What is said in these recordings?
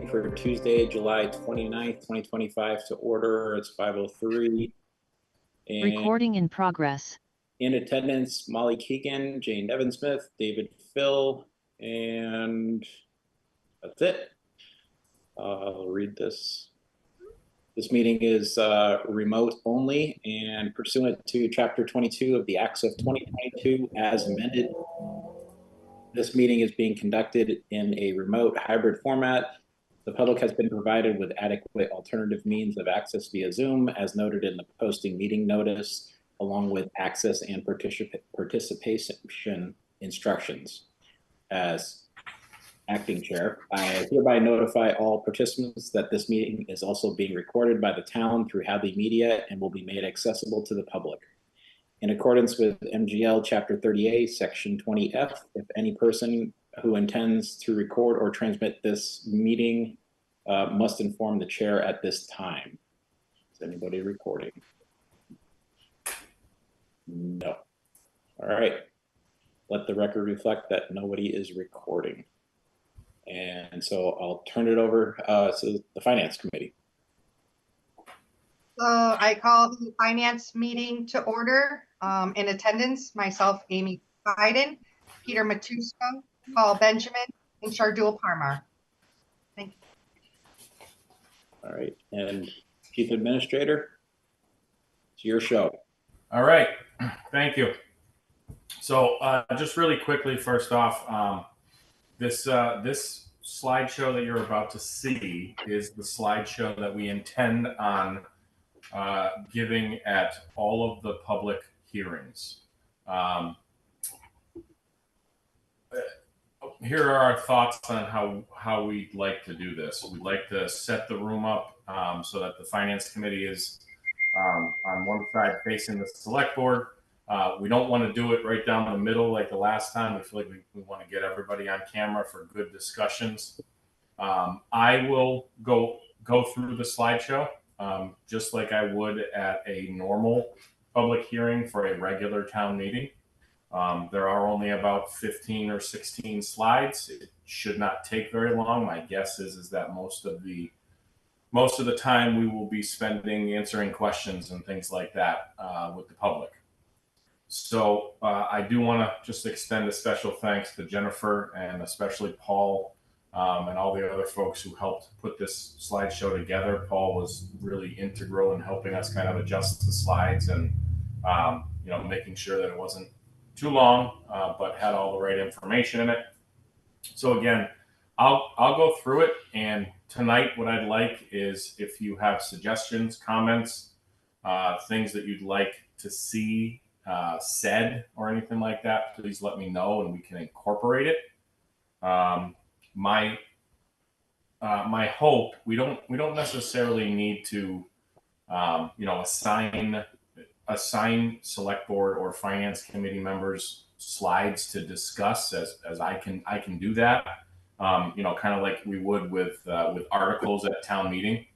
for Tuesday, July 29th, 2025 to order. It's 5:03. And Recording in progress. in attendance, Molly Keegan, Jane Nevin-Smith, David Phil, and that's it. I'll read this. This meeting is remote only and pursuant to Chapter 22 of the Acts of 2022 as amended. This meeting is being conducted in a remote hybrid format. The public has been provided with adequate alternative means of access via Zoom, as noted in the posting meeting notice, along with access and participation instructions. As acting chair, I hereby notify all participants that this meeting is also being recorded by the town through Hadley Media and will be made accessible to the public. In accordance with MGL Chapter 38, Section 20F, if any person who intends to record or transmit this meeting must inform the chair at this time. Is anybody recording? No. All right. Let the record reflect that nobody is recording. And so I'll turn it over to the Finance Committee. So I call the Finance meeting to order. In attendance, myself, Amy Biden, Peter Matusko, Paul Benjamin, and Shardul Parmar. Thank you. All right. And Chief Administrator, it's your show. All right. Thank you. So just really quickly, first off, this slideshow that you're about to see is the slideshow that we intend on giving at all of the public hearings. Here are our thoughts on how we'd like to do this. We'd like to set the room up so that the Finance Committee is on one side facing the Select Board. We don't want to do it right down the middle like the last time. We feel like we want to get everybody on camera for good discussions. I will go through the slideshow just like I would at a normal public hearing for a regular town meeting. There are only about 15 or 16 slides. It should not take very long. My guess is that most of the time we will be spending answering questions and things like that with the public. So I do want to just extend a special thanks to Jennifer and especially Paul and all the other folks who helped put this slideshow together. Paul was really integral in helping us kind of adjust the slides and making sure that it wasn't too long, but had all the right information in it. So again, I'll go through it, and tonight what I'd like is if you have suggestions, comments, things that you'd like to see said or anything like that, please let me know and we can incorporate it. My hope, we don't necessarily need to assign Select Board or Finance Committee members slides to discuss as I can do that. Kind of like we would with articles at town meeting.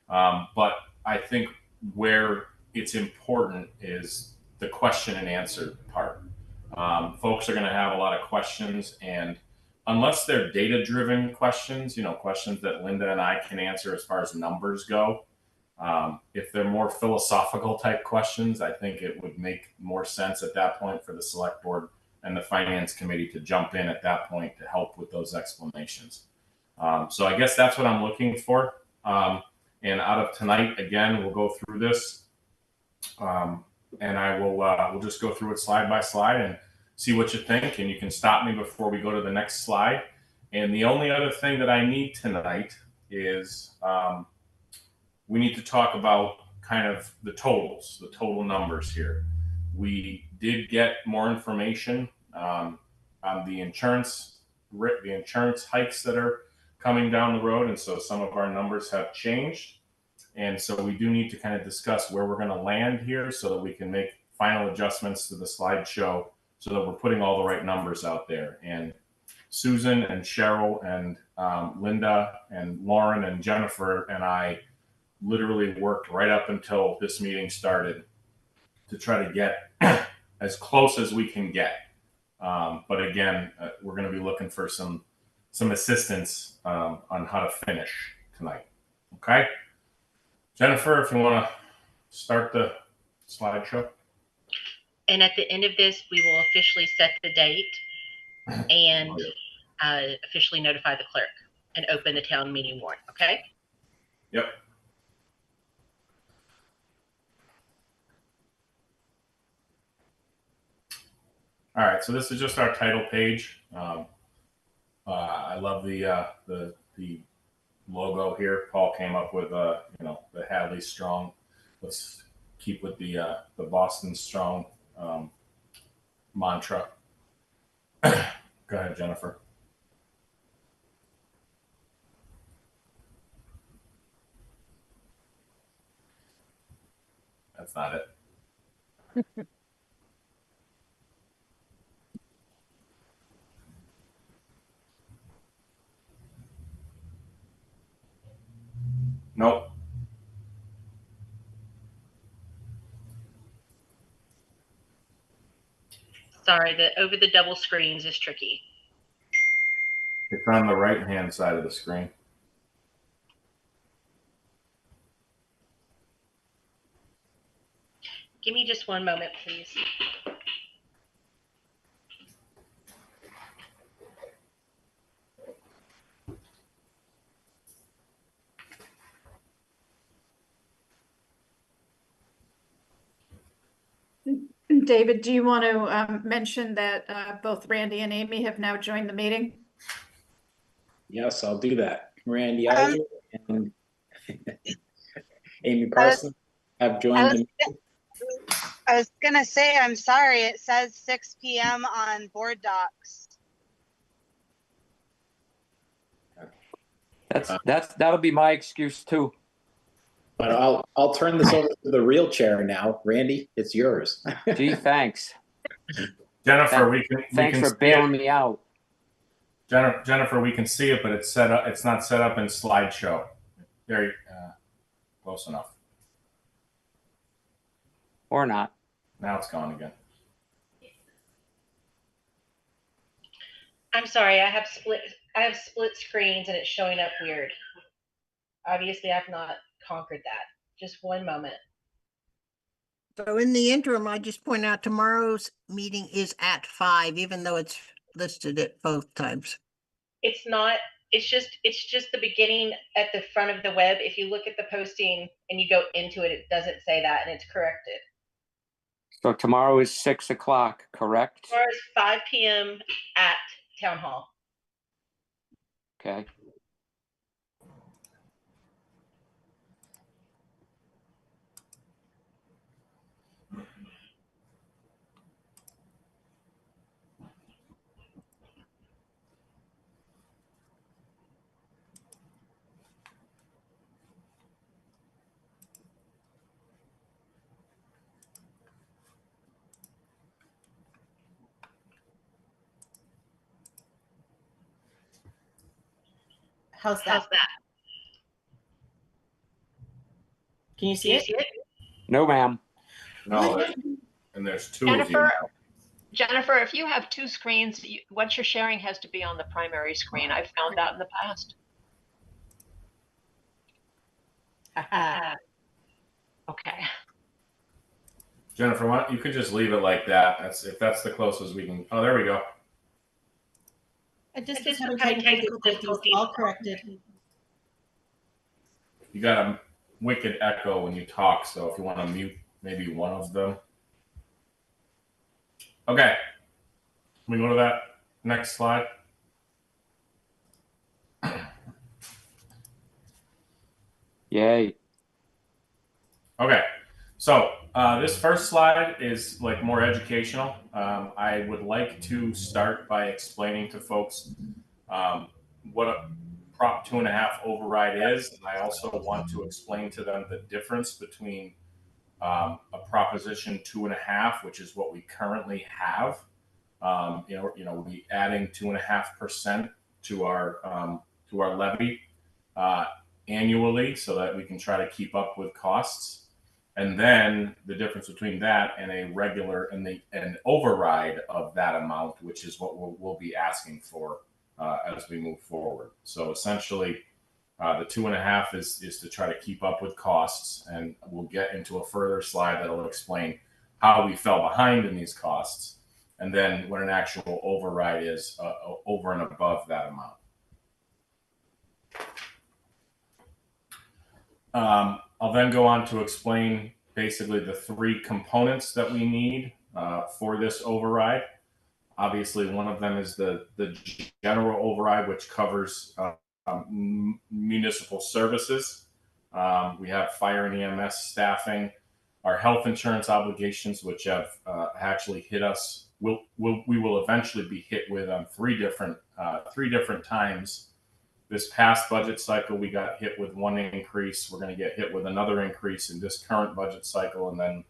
But I think where it's important is the question and answer part. Folks are going to have a lot of questions, and unless they're data-driven questions, questions that Linda and I can answer as far as numbers go, if they're more philosophical type questions, I think it would make more sense at that point for the Select Board and the Finance Committee to jump in at that point to help with those explanations. So I guess that's what I'm looking for. And out of tonight, again, we'll go through this. And I will we'll just go through it slide by slide and see what you think. And you can stop me before we go to the next slide. And the only other thing that I need tonight is we need to talk about kind of the totals, the total numbers here. We did get more information on the insurance hikes that are coming down the road. And so some of our numbers have changed. And so we do need to kind of discuss where we're going to land here so that we can make final adjustments to the slideshow so that we're putting all the right numbers out there. And Susan and Cheryl and Linda and Lauren and Jennifer and I literally worked right up until this meeting started to try to get as close as we can get. But again, we're going to be looking for some some assistance on how to finish tonight. Okay, Jennifer, if you want to start the slideshow. And at the end of this, we will officially set the date and officially notify the clerk and open the town meeting warrant. Okay. Yep. All right, so this is just our title page. I love the logo here. Paul came up with the Hadley Strong. Let's keep with the Boston Strong mantra. Go ahead, Jennifer. That's not it. Nope. Sorry, the over the double screens is tricky. It's on the right-hand side of the screen. Give me just one moment, please. David, do you want to mention that both Randy and Amy have now joined the meeting? Yes, I'll do that. Randy Iser and Amy Parsons have joined. I was gonna say, I'm sorry, it says 6 p.m. on board docs. That'll be my excuse too. But I'll turn this over to the real chair now. Randy, it's yours. Gee, thanks. Jennifer, Thanks for bailing me out. Jennifer, we can see it, but it's set up. It's not set up in slideshow. Very close enough. Or not. Now it's gone again. I'm sorry, I have split screens and it's showing up weird. Obviously, I've not conquered that. Just one moment. So in the interim, I just point out tomorrow's meeting is at 5, even though it's listed at both times. It's not. It's just the beginning at the front of the web. If you look at the posting and you go into it, it doesn't say that, and it's corrected. So tomorrow is 6 o'clock, correct? Tomorrow is 5 p.m. at Town Hall. Okay. How's that? Can you see it? No, ma'am. No, and there's two of you now. Jennifer, if you have two screens, what you're sharing has to be on the primary screen. I've found that in the past. Okay. Jennifer, you could just leave it like that. If that's the closest we can. Oh, there we go. I just having technical difficulties, all corrected. You got a wicked echo when you talk, so if you want to mute maybe one of them. Okay. Can we go to that next slide? Yay. Okay. So this first slide is like more educational. I would like to start by explaining to folks what a Prop 2.5 override is. And I also want to explain to them the difference between a Proposition 2.5, which is what we currently have. We adding 2.5% to our levy annually, so that we can try to keep up with costs. And then the difference between that and a regular and an override of that amount, which is what we'll be asking for as we move forward. So essentially, the 2.5 is to try to keep up with costs, and we'll get into a further slide that'll explain how we fell behind in these costs, and then what an actual override is over and above that amount. I'll then go on to explain basically the 3 components that we need for this override. Obviously, one of them is the general override, which covers municipal services. We have fire and EMS staffing, our health insurance obligations, which have actually hit us. We will eventually be hit with on 3 different times. This past budget cycle, we got hit with 1 increase. We're going to get hit with another increase in this current budget cycle, and then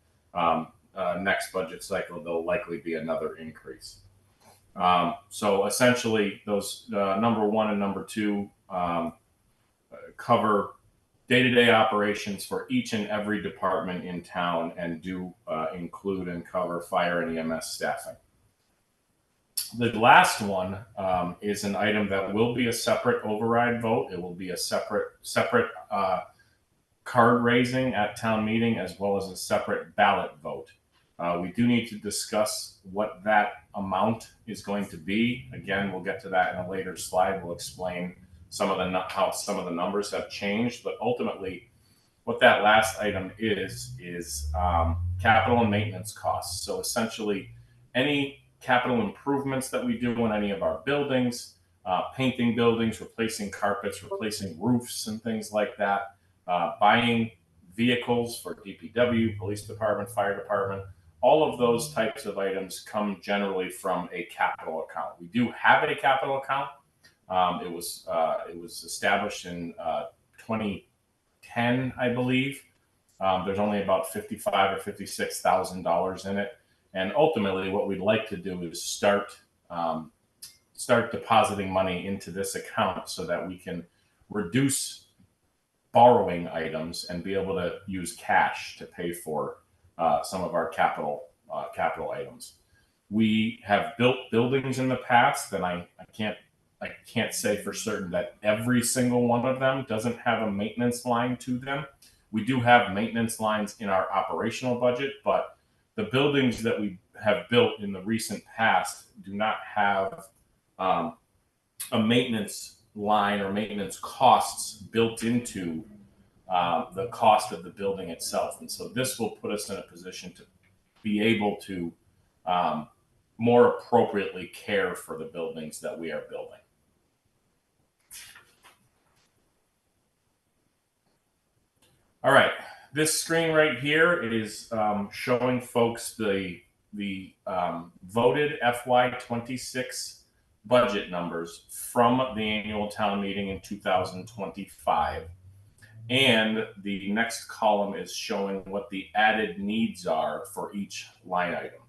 next budget cycle, there'll likely be another increase. So essentially, those number 1 and number 2 cover day-to-day operations for each and every department in town, and do include and cover fire and EMS staffing. The last one is an item that will be a separate override vote. It will be a separate card raising at town meeting, as well as a separate ballot vote. We do need to discuss what that amount is going to be. Again, we'll get to that in a later slide. We'll explain how some of the numbers have changed, but ultimately what that last item is capital and maintenance costs. So essentially, any capital improvements that we do in any of our buildings, painting buildings, replacing carpets, replacing roofs and things like that, buying vehicles for DPW, police department, fire department, all of those types of items come generally from a capital account. We do have a capital account. It was established in 2010, I believe. There's only about $55,000 or $56,000 in it. And ultimately, what we'd like to do is start depositing money into this account so that we can reduce borrowing items and be able to use cash to pay for some of our capital items. We have built buildings in the past, and I can't say for certain that every single one of them doesn't have a maintenance line to them. We do have maintenance lines in our operational budget, but the buildings that we have built in the recent past do not have a maintenance line or maintenance costs built into the cost of the building itself. And so this will put us in a position to be able to more appropriately care for the buildings that we are building. All right. This screen right here is showing folks the voted FY26 budget numbers from the annual town meeting in 2025. And the next column is showing what the added needs are for each line item.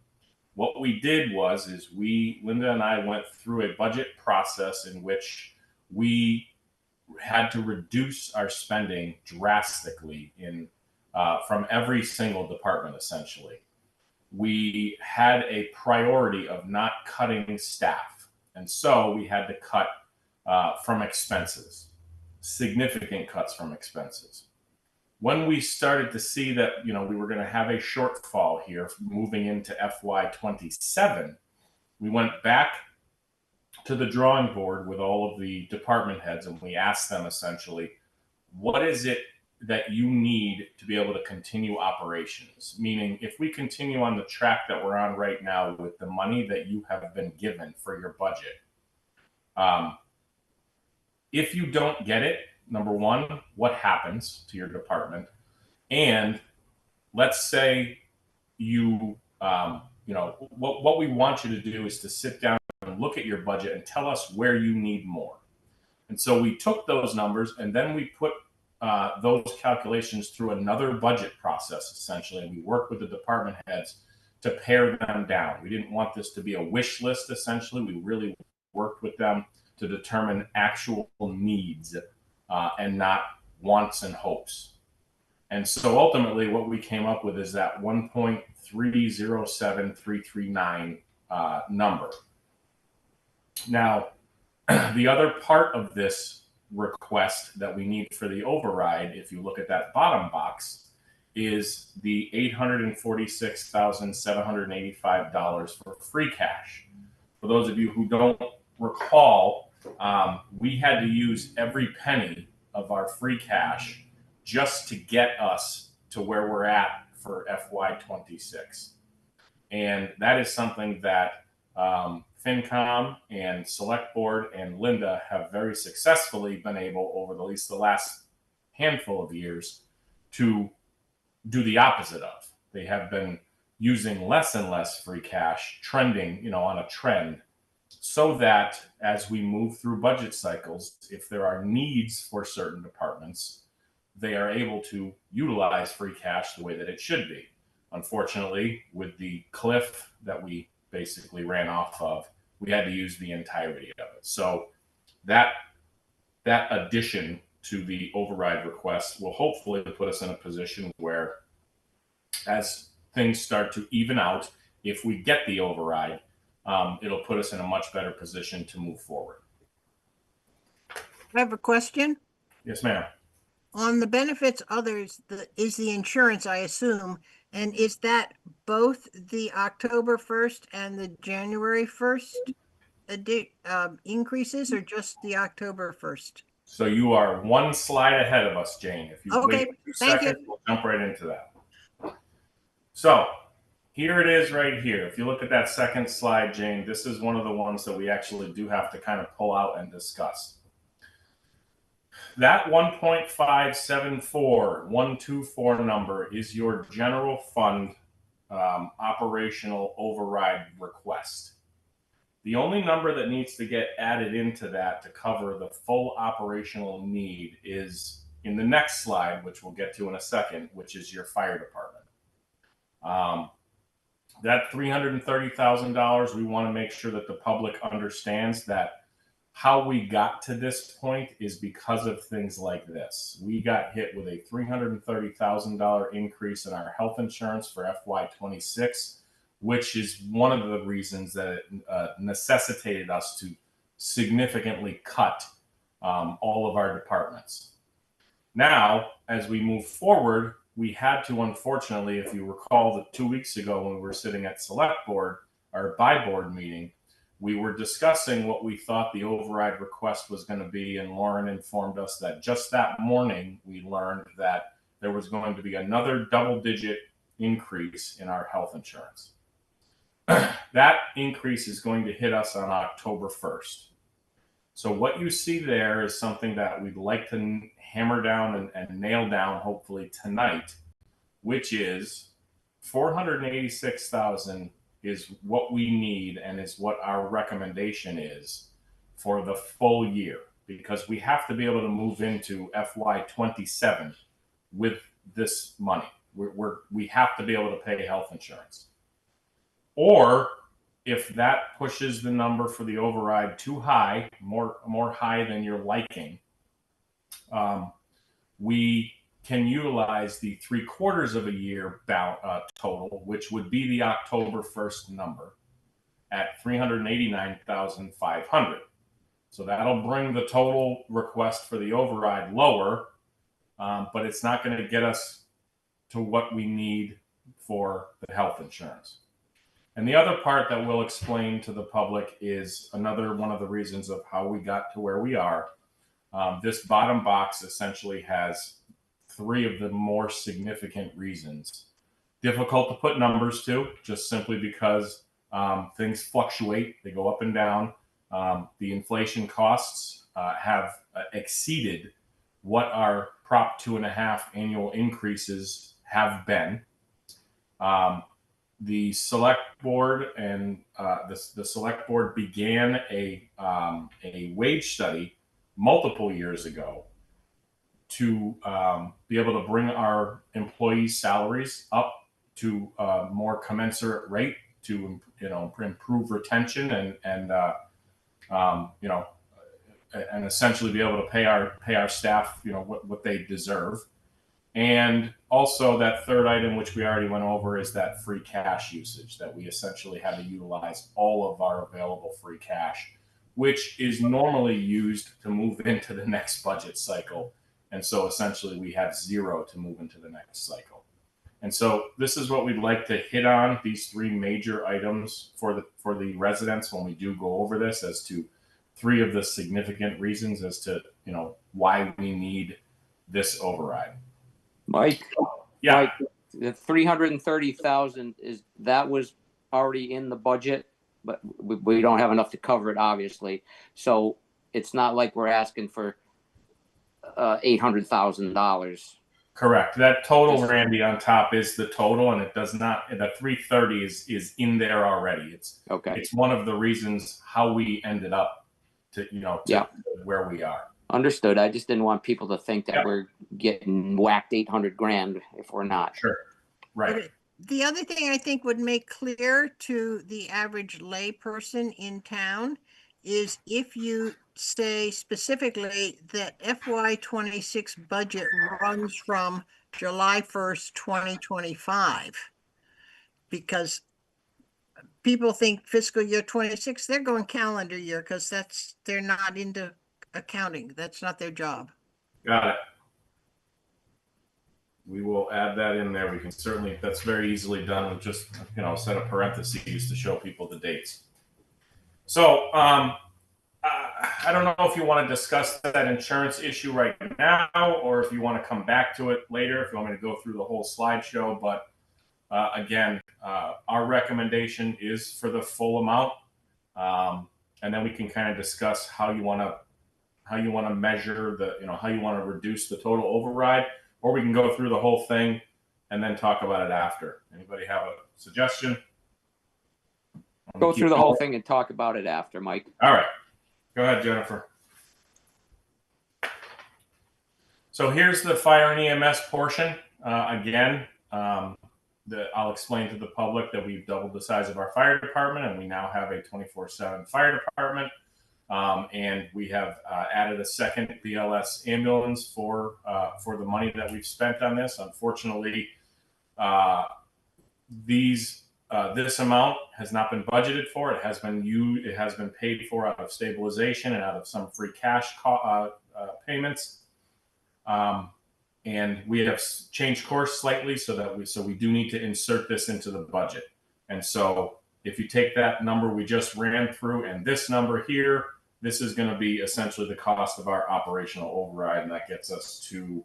What we did is Linda and I went through a budget process in which we had to reduce our spending drastically from every single department, essentially. We had a priority of not cutting staff. And so we had to cut from expenses, significant cuts from expenses. When we started to see that, we were going to have a shortfall here moving into FY27, we went back to the drawing board with all of the department heads, and we asked them essentially, what is it that you need to be able to continue operations? Meaning, if we continue on the track that we're on right now with the money that you have been given for your budget, if you don't get it, number one, what happens to your department? And let's say what we want you to do is to sit down and look at your budget and tell us where you need more. And so we took those numbers and then we put those calculations through another budget process, essentially. And we worked with the department heads to pare them down. We didn't want this to be a wish list, essentially. We really worked with them to determine actual needs and not wants and hopes. And so ultimately what we came up with is that 1.307339 number. Now, The other part of this request that we need for the override, if you look at that bottom box, is the $846,785 for free cash. For those of you who don't recall, we had to use every penny of our free cash just to get us to where we're at for FY26. And that is something that FinCom and Select Board and Linda have very successfully been able over at least the last handful of years to do the opposite of. They have been using less and less free cash, trending, on a trend, so that as we move through budget cycles, if there are needs for certain departments, they are able to utilize free cash the way that it should be. Unfortunately, with the cliff that we basically ran off of, we had to use the entirety of it. So that addition to the override request will hopefully put us in a position where, as things start to even out, if we get the override, it'll put us in a much better position to move forward. I have a question. Yes, ma'am. On the benefits others, is the insurance, I assume, and is that both the October 1st and the January 1st increases, or just the October 1st? So you are one slide ahead of us, Jane. If you Okay, wait 2 thank seconds, you. we'll jump right into that. So here it is right here. If you look at that second slide, Jane, this is one of the ones that we actually do have to kind of pull out and discuss. That 1.574124 number is your general fund operational override request. The only number that needs to get added into that to cover the full operational need is in the next slide, which we'll get to in a second, which is your fire department. That $330,000, we want to make sure that the public understands that how we got to this point is because of things like this. We got hit with a $330,000 increase in our health insurance for FY26, which is one of the reasons that it necessitated us to significantly cut all of our departments. Now, as we move forward, we had to, unfortunately, if you recall, that 2 weeks ago when we were sitting at Select Board, our by-board meeting, we were discussing what we thought the override request was going to be, and Lauren informed us that just that morning we learned that there was going to be another double-digit increase in our health insurance. That increase is going to hit us on October 1st. So what you see there is something that we'd like to hammer down and nail down hopefully tonight, which is $486,000 is what we need and is what our recommendation is for the full year, because we have to be able to move into FY27 with this money. We have to be able to pay health insurance. Or if that pushes the number for the override too high, more high than you're liking, we can utilize the 3/4 of a year total, which would be the October 1st number at $389,500. So that'll bring the total request for the override lower, but it's not going to get us to what we need for the health insurance. And the other part that we'll explain to the public is another one of the reasons of how we got to where we are. This bottom box essentially has 3 of the more significant reasons. Difficult to put numbers to, just simply because things fluctuate. They go up and down. The inflation costs have exceeded what our Prop 2.5 annual increases have been. The Select Board and the Select Board began a wage study multiple years ago to be able to bring our employees' salaries up to a more commensurate rate to improve retention and essentially be able to pay our staff what they deserve. And also that third item, which we already went over, is that free cash usage, that we essentially had to utilize all of our available free cash which is normally used to move into the next budget cycle. And so essentially we have zero to move into the next cycle. And so this is what we'd like to hit on, these three major items for the residents when we do go over this, as to three of the significant reasons as to, you know, why we need this override. Mike, Yeah. Mike, the 330,000 that was already in the budget, but we don't have enough to cover it, obviously. So it's not like we're asking for $800,000. Correct. That total, Just- Randy, on top is the total, and it does not. The 330 is in there already. It's Okay. It's one of the reasons how we ended up to Yeah. where we are. Understood. I just didn't want people to think that Yep. we're getting whacked 800 grand if we're not. Sure. Right. Okay. The other thing I think would make clear to the average lay person in town is if you say specifically that FY26 budget runs from July 1st, 2025. Because people think fiscal year 26, they're going calendar year because they're not into accounting. That's not their job. Got it. We will add that in there. We can certainly, that's very easily done with just, set of parentheses to show people the dates. So, I don't know if you want to discuss that insurance issue right now, or if you want to come back to it later, if you want me to go through the whole slideshow. But again, our recommendation is for the full amount. And then we can kind of discuss how you want to measure how you want to reduce the total override, or we can go through the whole thing and then talk about it after. Anybody have a suggestion? Go through the whole thing and talk about it after, Mike. All right. Go ahead, Jennifer. So here's the fire and EMS portion. Again, I'll explain to the public that we've doubled the size of our fire department, and we now have a 24/7 fire department. And we have added a second BLS ambulance for the money that we've spent on this. Unfortunately, this amount has not been budgeted for. It has been paid for out of stabilization and out of some free cash payments. And we have changed course slightly so we do need to insert this into the budget. And so if you take that number we just ran through and this number here, this is going to be essentially the cost of our operational override, and that gets us to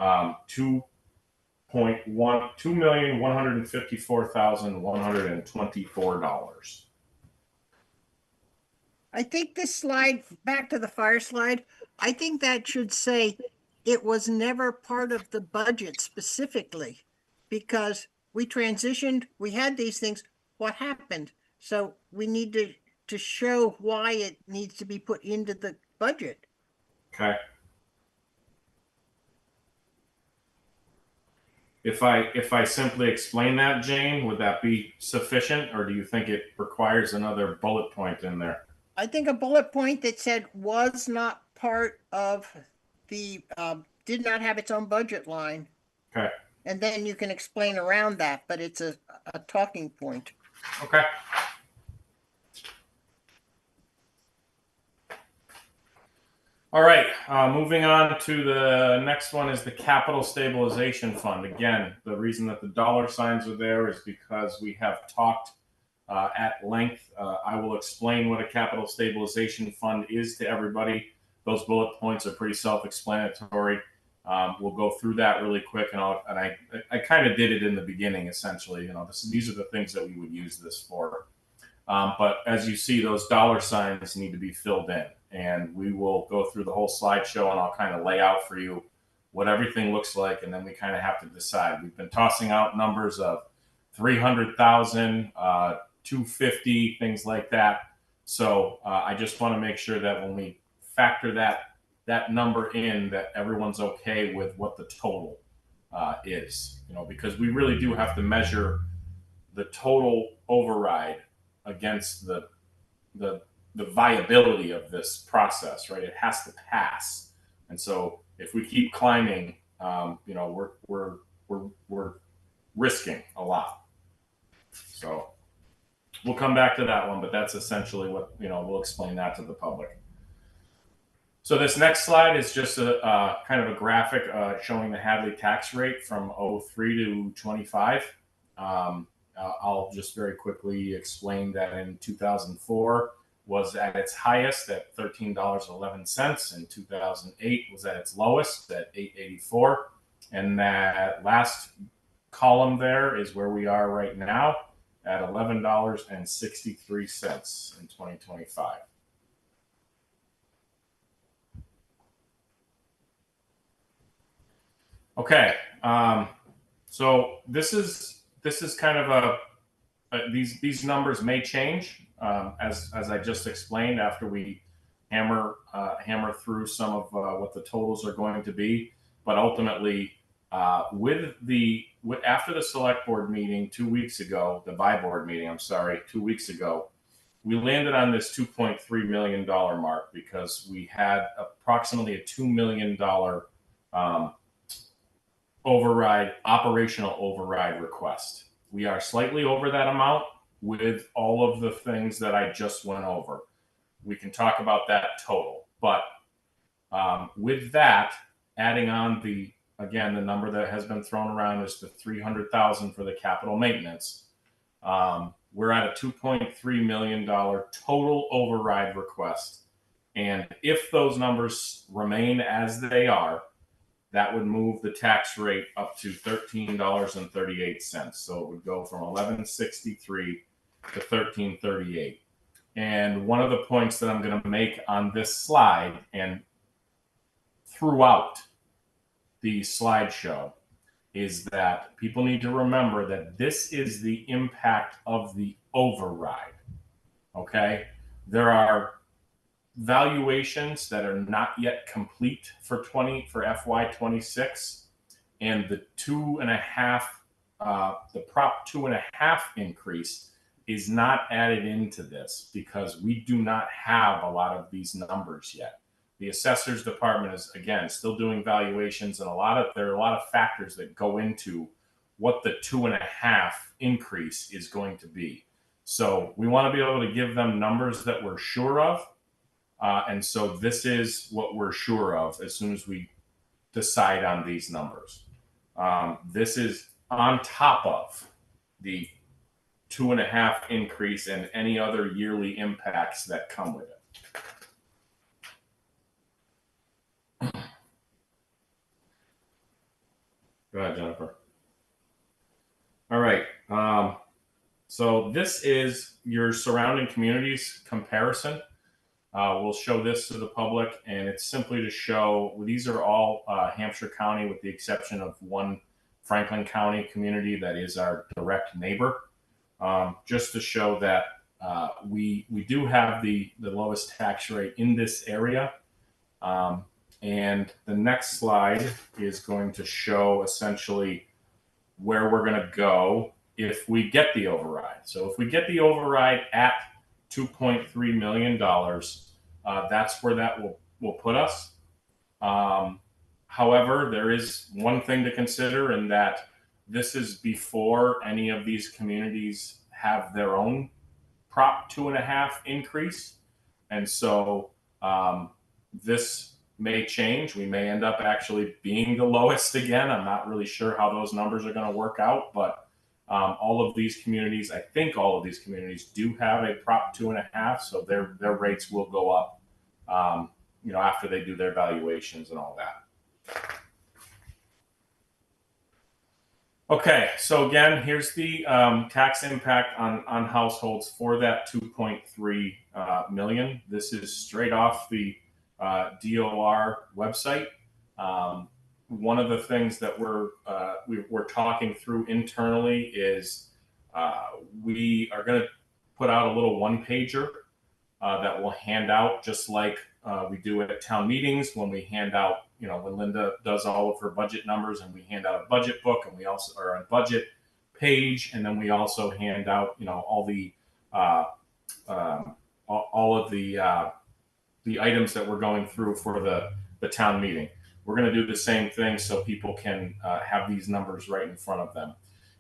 $2,154,124. I think this slide, back to the fire slide, I think that should say it was never part of the budget specifically, because we transitioned, we had these things, what happened? So we need to show why it needs to be put into the budget. Okay. If I simply explain that, Jane, would that be sufficient, or do you think it requires another bullet point in there? I think a bullet point that said was not part of the, did not have its own budget line. Okay. And then you can explain around that, but it's a talking point. Okay. All right, moving on to the next one is the Capital Stabilization Fund. Again, the reason that the dollar signs are there is because we have talked at length. I will explain what a Capital Stabilization Fund is to everybody. Those bullet points are pretty self-explanatory. We'll go through that really quick, and I kind of did it in the beginning, essentially. These are the things that we would use this for. But as you see, those dollar signs need to be filled in. And we will go through the whole slideshow, and I'll kind of lay out for you what everything looks like, and then we kind of have to decide. We've been tossing out numbers of 300,000, 250, things like that. So I just want to make sure that when we factor that number in, that everyone's okay with what the total is. Because we really do have to measure the total override against the viability of this process, right? It has to pass, and so if we keep climbing, we're risking a lot. So we'll come back to that one, but that's essentially what, we'll explain that to the public. So this next slide is just a kind of a graphic showing the Hadley tax rate from 03 to 25. I'll just very quickly explain that in 2004 was at its highest at $13.11. In 2008 was at its lowest at $8.84. And that last column there is where we are right now at $11.63 in 2025. Okay, so this is kind of these numbers may change as I just explained after we hammer through some of what the totals are going to be, but ultimately after the select board meeting 2 weeks ago, the buy board meeting, I'm sorry, 2 weeks ago, we landed on this $2.3 million mark because we had approximately a $2 million operational override request. We are slightly over that amount with all of the things that I just went over. We can talk about that total, but with that, adding on the number that has been thrown around is the $300,000 for the capital maintenance. We're at a $2.3 million total override request. And if those numbers remain as they are, that would move the tax rate up to $13.38. So it would go from $11.63 to $13.38. And one of the points that I'm going to make on this slide and throughout the slideshow is that people need to remember that this is the impact of the override. Okay? There are valuations that are not yet complete for FY26, and the Prop 2.5 increase is not added into this because we do not have a lot of these numbers yet. The assessor's department is again still doing valuations, and there are a lot of factors that go into what the 2.5 increase is going to be. So we want to be able to give them numbers that we're sure of. And so this is what we're sure of as soon as we decide on these numbers. This is on top of the 2.5 increase and any other yearly impacts that come with it. Go ahead, Jennifer. All right. So this is your surrounding communities comparison. We'll show this to the public, and it's simply to show these are all Hampshire County with the exception of one Franklin County community that is our direct neighbor, just to show that we do have the lowest tax rate in this area. And the next slide is going to show essentially where we're going to go if we get the override. So if we get the override at $2.3 million, that's where that will put us. However, there is one thing to consider in that this is before any of these communities have their own Prop 2.5 increase. And so this may change. We may end up actually being the lowest again. I'm not really sure how those numbers are going to work out, but all of these communities, I think all of these communities do have a Prop 2.5, so their rates will go up, after they do their valuations and all that. Okay, so again, here's the tax impact on households for that 2.3 million. This is straight off the DOR website. One of the things that we're talking through internally is we are going to put out a little one-pager that we'll hand out, just like we do at town meetings when we hand out, when Linda does all of her budget numbers, and we hand out a budget book, and we also are a budget page, and then we also hand out, all of the items that we're going through for the town meeting. We're going to do the same thing so people can have these numbers right in front of them.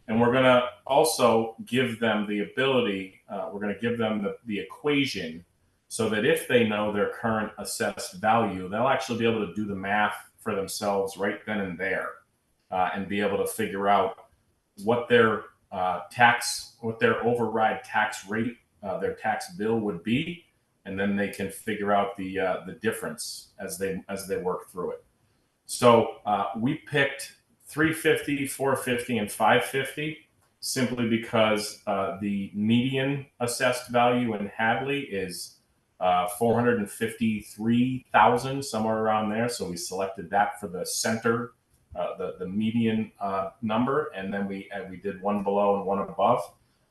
And we're going to also give them the ability, we're going to give them the equation so that if they know their current assessed value, they'll actually be able to do the math for themselves right then and there, and be able to figure out what their what their override tax rate, their tax bill would be, and then they can figure out the difference as they work through it. So we picked 350, 450, and 550 simply because the median assessed value in Hadley is 453,000, somewhere around there. So we selected that for the center, the median number, and then we did one below and one above.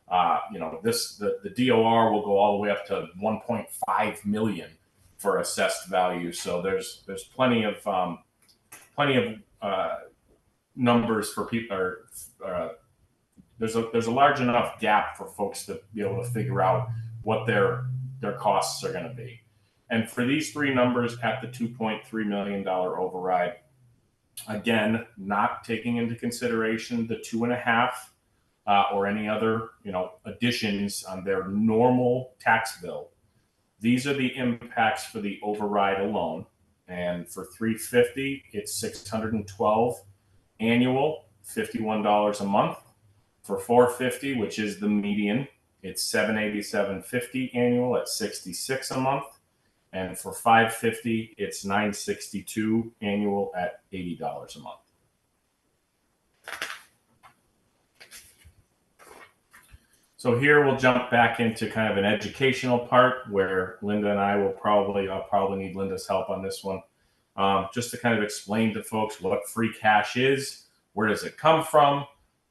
The DOR will go all the way up to 1.5 million for assessed value. So there's plenty of numbers for people. There's a large enough gap for folks to be able to figure out what their costs are going to be. And for these three numbers at the $2.3 million override, again, not taking into consideration the 2.5 or any other additions on their normal tax bill. These are the impacts for the override alone. And for 350, it's $612 annual, $51 a month. For 450, which is the median, it's $787.50 annual at $66 a month. And for 550, it's $962 annual at $80 a month. So here we'll jump back into kind of an educational part where Linda and I I'll probably need Linda's help on this one. Just to kind of explain to folks what free cash is, where does it come from,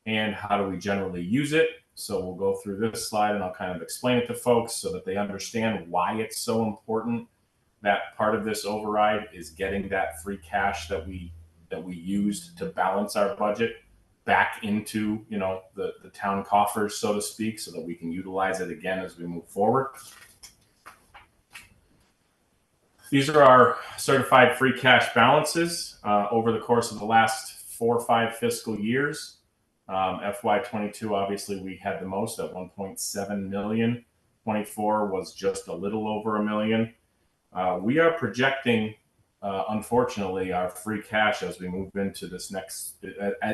and how do we generally use it. So we'll go through this slide and I'll kind of explain it to folks so that they understand why it's so important that part of this override is getting that free cash that we used to balance our budget back into the town coffers, so to speak, so that we can utilize it again as we move forward. These are our certified free cash balances over the course of the last 4 or 5 fiscal years. FY22, obviously, we had the most at 1.7 million. 24 was just a little over $1 million. We are projecting, unfortunately, our free cash as we move into this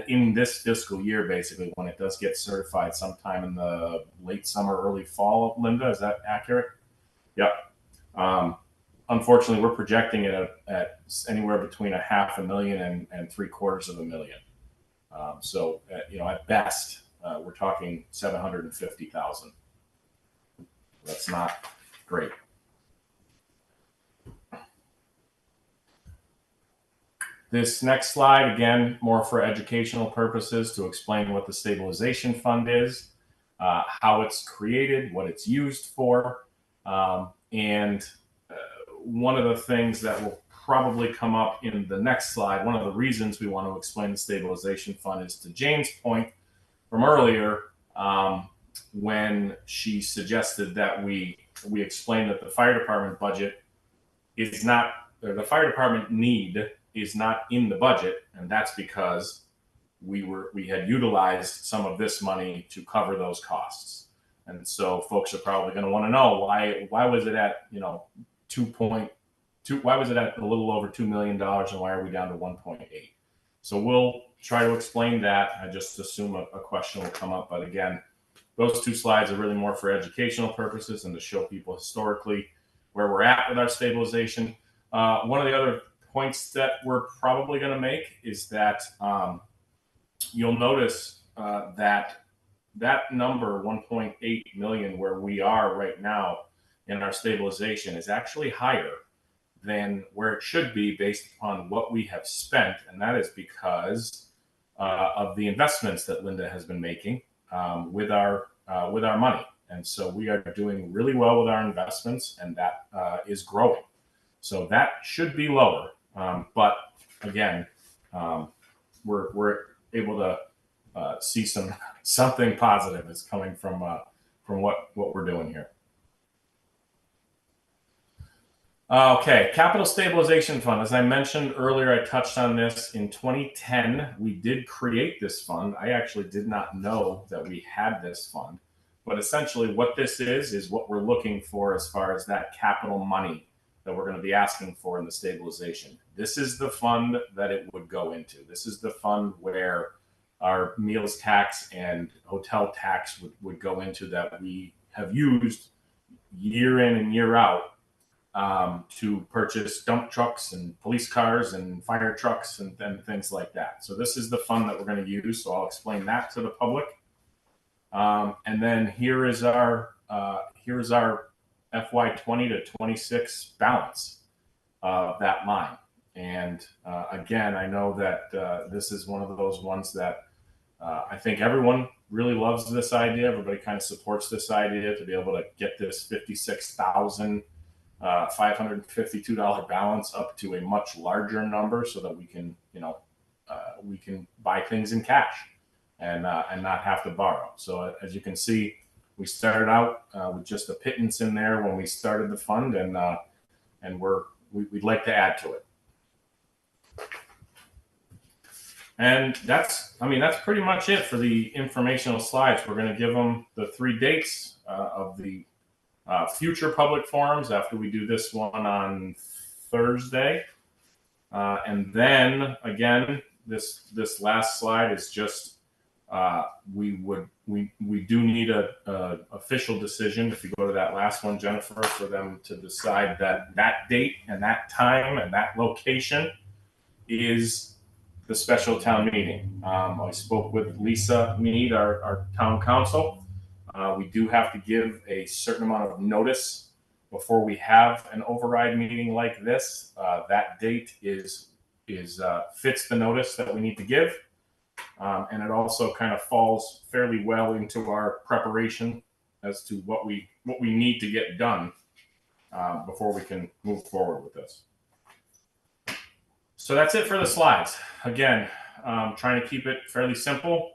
in this fiscal year, basically, when it does get certified sometime in the late summer, early fall. Linda, is that accurate? Yep. Unfortunately, we're projecting it at anywhere between $500,000 and $750,000. So, at best, we're talking 750,000. That's not great. This next slide, again, more for educational purposes to explain what the stabilization fund is, how it's created, what it's used for, and one of the things that will probably come up in the next slide, one of the reasons we want to explain the stabilization fund is to Jane's point from earlier, when she suggested that we explain that the fire department budget is not, or the fire department need is not in the budget, and that's because we had utilized some of this money to cover those costs. And so folks are probably going to want to know why was it at why was it at a little over $2 million and why are we down to 1.8? So we'll try to explain that. I just assume a question will come up, but again, those two slides are really more for educational purposes and to show people historically where we're at with our stabilization. One of the other points that we're probably going to make is that you'll notice that number 1.8 million where we are right now in our stabilization is actually higher than where it should be based upon what we have spent, and that is because of the investments that Linda has been making with our money. And so we are doing really well with our investments, and that is growing. So that should be lower. But again, we're able to see something positive is coming from what we're doing here. Okay, Capital Stabilization Fund. As I mentioned earlier, I touched on this. In 2010, we did create this fund. I actually did not know that we had this fund. But essentially what this is what we're looking for as far as that capital money that we're going to be asking for in the stabilization. This is the fund that it would go into. This is the fund where our meals tax and hotel tax would go into, that we have used year in and year out to purchase dump trucks and police cars and fire trucks and things like that. So this is the fund that we're going to use. So I'll explain that to the public. And then here is our FY 20 to 26 balance of that line. And again, I know that this is one of those ones that I think everyone really loves this idea. Everybody kind of supports this idea to be able to get this $56,552 balance up to a much larger number, so that we can, we can buy things in cash and not have to borrow. So as you can see, we started out with just a pittance in there when we started the fund, and we'd like to add to it. And that's pretty much it for the informational slides. We're going to give them the 3 dates of the future public forums after we do this one on Thursday. And then again, this last slide is just we do need a official decision, if you go to that last one, Jennifer, for them to decide that date and that time and that location is the special town meeting. I spoke with Lisa Mead, our town council. We do have to give a certain amount of notice before we have an override meeting like this. That date fits the notice that we need to give. And it also kind of falls fairly well into our preparation as to what we need to get done before we can move forward with this. So that's it for the slides. Again, trying to keep it fairly simple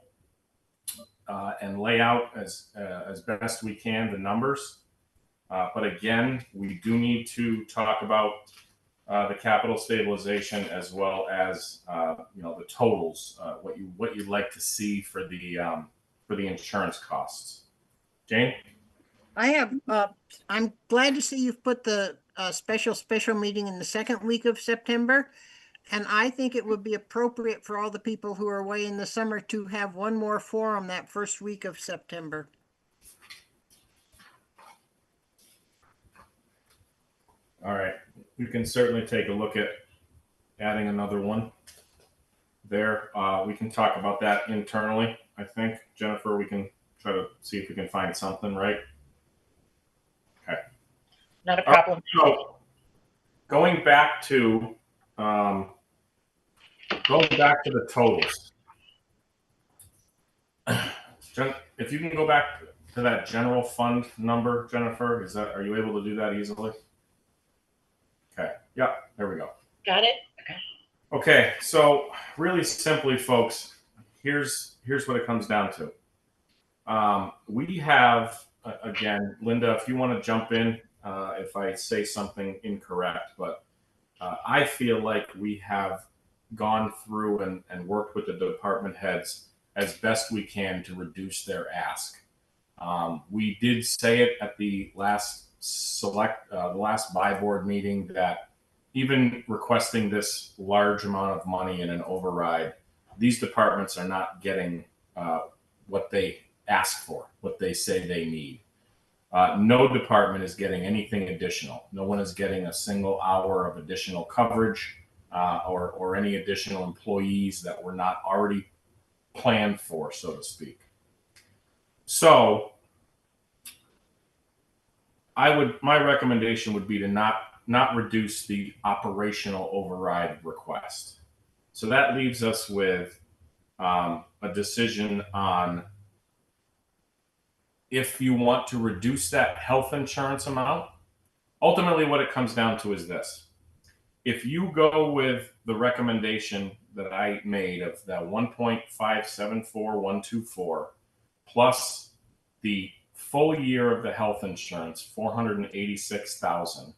and lay out as best we can the numbers. But again, we do need to talk about the capital stabilization, as well as the totals, what you'd like to see for the insurance costs. Jane? I'm glad to see you've put the special meeting in the second week of September. And I think it would be appropriate for all the people who are away in the summer to have one more forum that first week of September. All right. We can certainly take a look at adding another one there. We can talk about that internally, I think. Jennifer, we can try to see if we can find something, right? Okay. Not a problem. So going back to the totals. If you can go back to that general fund number, Jennifer, are you able to do that easily? Okay. Yeah, there we go. Got it? Okay, so really simply, folks, here's what it comes down to. We have, again, Linda, if you want to jump in if I say something incorrect, but I feel like we have gone through and worked with the department heads as best we can to reduce their ask. We did say it at the last buy board meeting that even requesting this large amount of money in an override, these departments are not getting what they ask for, what they say they need. No department is getting anything additional. No one is getting a single hour of additional coverage or any additional employees that were not already planned for, so to speak. So my recommendation would be to not reduce the operational override request. So that leaves us with a decision on if you want to reduce that health insurance amount. Ultimately, what it comes down to is this. If you go with the recommendation that I made of that 1.574124 plus the full year of the health insurance, $486,000,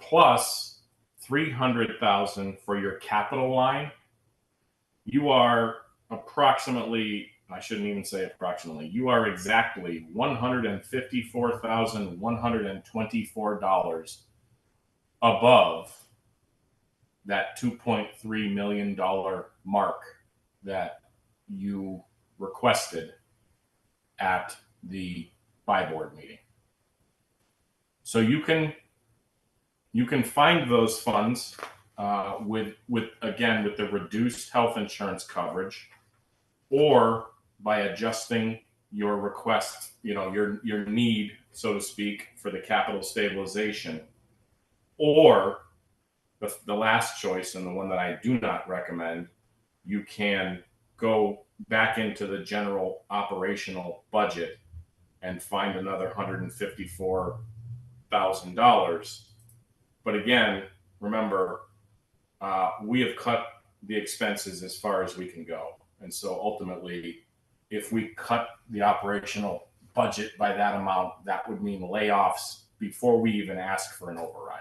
plus 300,000 for your capital line, you are approximately, I shouldn't even say approximately, you are exactly $154,124 above that $2.3 million mark that you requested at the buy board meeting. So you can find those funds with the reduced health insurance coverage, or by adjusting your request, your need, so to speak, for the capital stabilization, or the last choice, and the one that I do not recommend, you can go back into the general operational budget and find another $154,000. But again, remember, we have cut the expenses as far as we can go. And so ultimately, if we cut the operational budget by that amount, that would mean layoffs before we even ask for an override.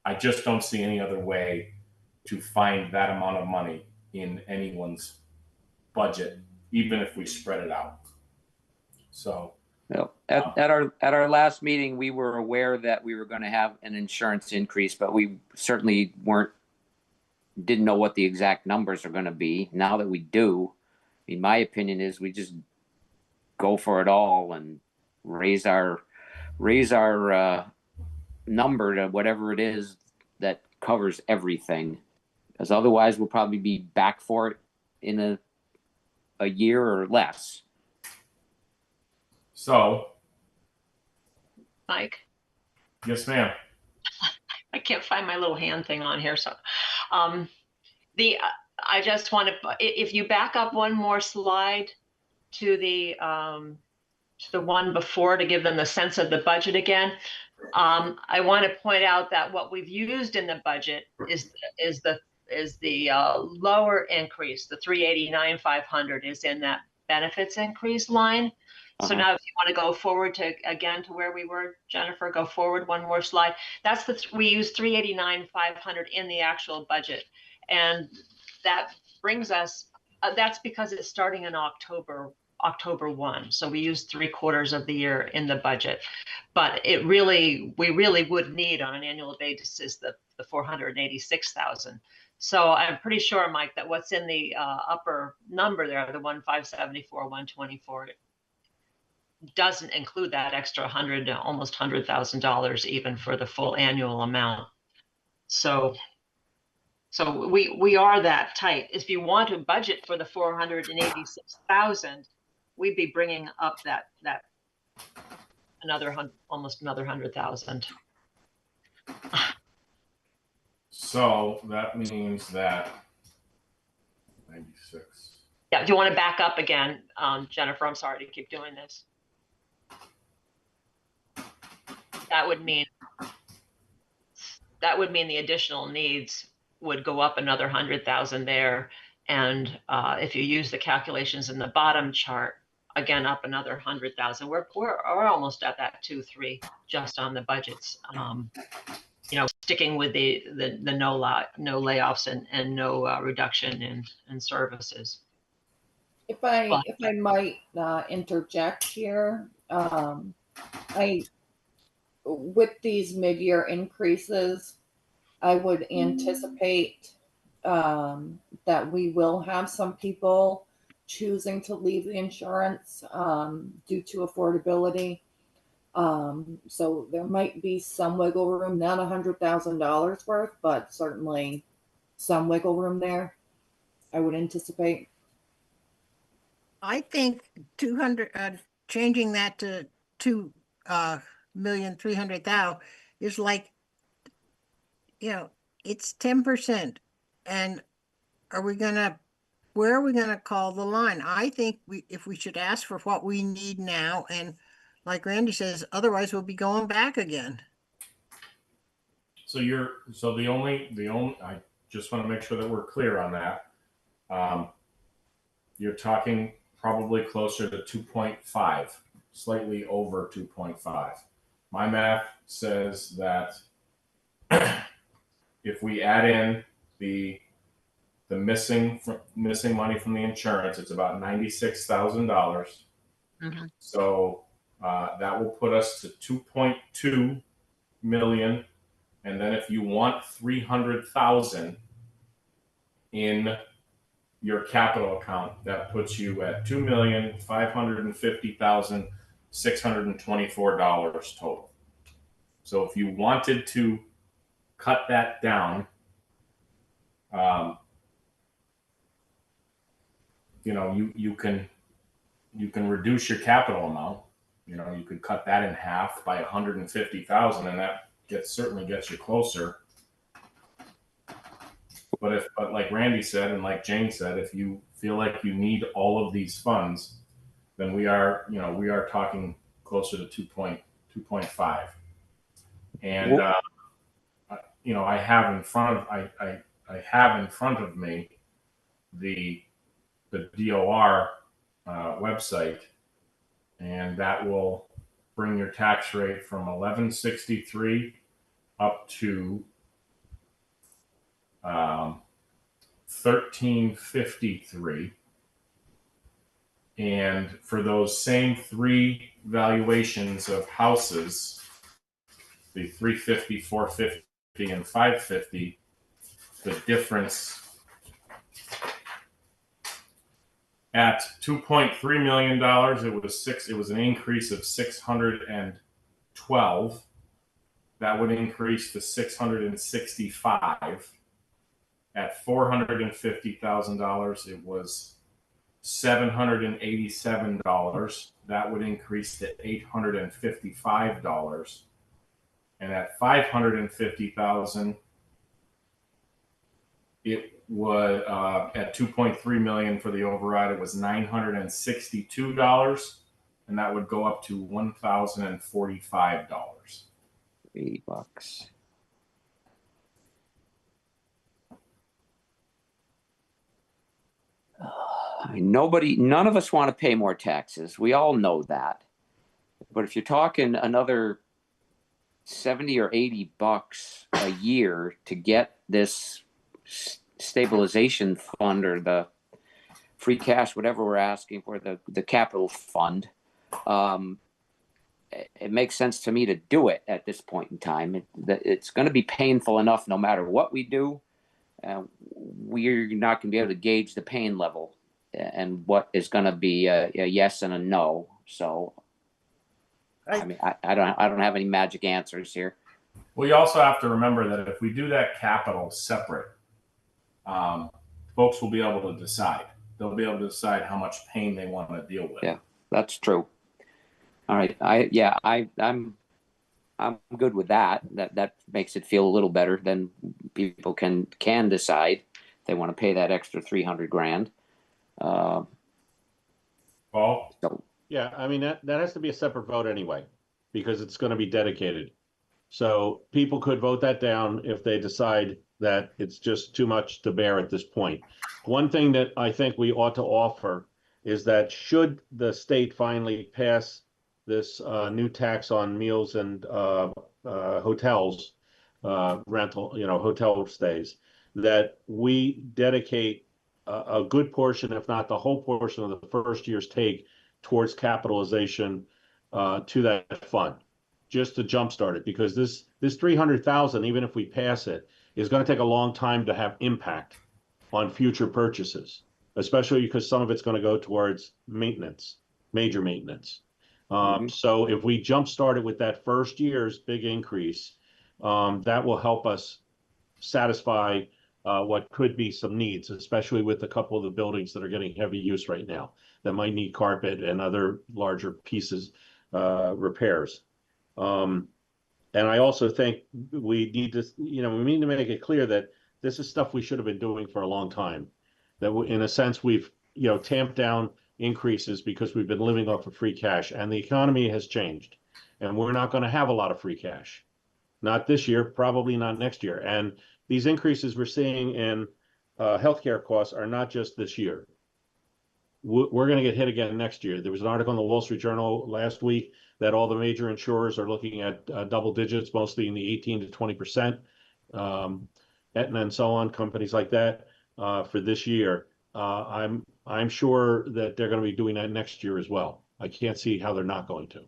I just don't see any other way to find that amount of money in anyone's budget, even if we spread it out. So at our last meeting, we were aware that we were going to have an insurance increase, but we certainly didn't know what the exact numbers are going to be. Now that we do, I mean, my opinion is we just go for it all and raise our number to whatever it is that covers everything, because otherwise we'll probably be back for it in a year or less. So, Mike, yes, ma'am. I can't find my little hand thing on here. So, I just want to, if you back up one more slide to the one before, to give them the sense of the budget again. I want to point out that what we've used in the budget is the lower increase. The 389,500 is in that benefits increase line. So now if you want to go forward to where we were, Jennifer, go forward one more slide. That's we use 389,500 in the actual budget. And that brings us, that's because it's starting in October 1. So we use 3/4 of the year in the budget, but we really would need on an annual basis the 486,000. So I'm pretty sure, Mike, that what's in the upper number there, the 1,574, 124, doesn't include that extra almost $100,000 even for the full annual amount. So we are that tight. If you want to budget for the 486,000, we'd be bringing up that almost another 100,000. So that means that 96. Yeah. Do you want to back up again, Jennifer? I'm sorry to keep doing this. That would mean the additional needs would go up another 100,000 there. And if you use the calculations in the bottom chart, again, up another 100,000. We're almost at that 2-3 just on the budgets. Sticking with the no layoffs and no reduction in services. If I might interject here, with these mid-year increases, I would anticipate that we will have some people choosing to leave the insurance due to affordability. So there might be some wiggle room, not $100,000 worth, but certainly some wiggle room there, I would anticipate. I think 200, changing that to 2,300,000 is like, it's 10%. And where are we gonna call the line? I think if we should ask for what we need now, and like Randy says, otherwise we'll be going back again. So the only, I just want to make sure that we're clear on that. You're talking probably closer to 2.5, slightly over 2.5. My math says that if we add in the missing money from the insurance, it's about $96,000. Mhm. So that will put us to 2.2 million. And then if you want 300,000 in your capital account, that puts you at $2,550,624 total. So if you wanted to cut that down, you can reduce your capital amount. You could cut that in half by 150,000, and that certainly gets you closer. But like Randy said, and like Jane said, if you feel like you need all of these funds, then we are talking closer to 2.5. And I have in front of me the DOR website, and that will bring your tax rate from 1163 up to 1353. And for those same three valuations of houses, the 350, 450, and 550, the difference at $2.3 million, it was an increase of 612. That would increase to 665. At $450,000, it was $787. That would increase to $855. And at $550,000, it was at 2.3 million for the override. It was $962, and that would go up to $1,045. $80. None of us want to pay more taxes. We all know that. But if you're talking another 70 or $80 a year to get this stabilization fund or the free cash, whatever we're asking for, the capital fund, it makes sense to me to do it at this point in time. It's going to be painful enough no matter what we do. We're not going to be able to gauge the pain level and what is going to be a yes and a no. So, I mean, I don't have any magic answers here. Well, you also have to remember that if we do that capital separate, folks will be able to decide. They'll be able to decide how much pain they want to deal with. Yeah, that's true. All right. I'm good with that. That makes it feel a little better. Then people can decide if they want to pay that extra $300,000. Paul? So, yeah, I mean, that has to be a separate vote anyway, because it's going to be dedicated. So people could vote that down if they decide that it's just too much to bear at this point. One thing that I think we ought to offer is that should the state finally pass this new tax on meals and hotels, rental, hotel stays, that we dedicate a good portion, if not the whole portion of the first year's take towards capitalization to that fund, just to jumpstart it, because this 300,000, even if we pass it, is going to take a long time to have impact on future purchases, especially because some of it's going to go towards maintenance, major maintenance. So if we jumpstart it with that first year's big increase, that will help us satisfy what could be some needs, especially with a couple of the buildings that are getting heavy use right now that might need carpet and other larger pieces, repairs. And I also think we need to, we need to make it clear that this is stuff we should have been doing for a long time. That in a sense, we've, tamped down increases because we've been living off of free cash, and the economy has changed, and we're not going to have a lot of free cash. Not this year, probably not next year. And these increases we're seeing in healthcare costs are not just this year. We're going to get hit again next year. There was an article in the Wall Street Journal last week that all the major insurers are looking at double digits, mostly in the 18 to 20% Aetna and so on, companies like that, for this year. I'm sure that they're going to be doing that next year as well. I can't see how they're not going to.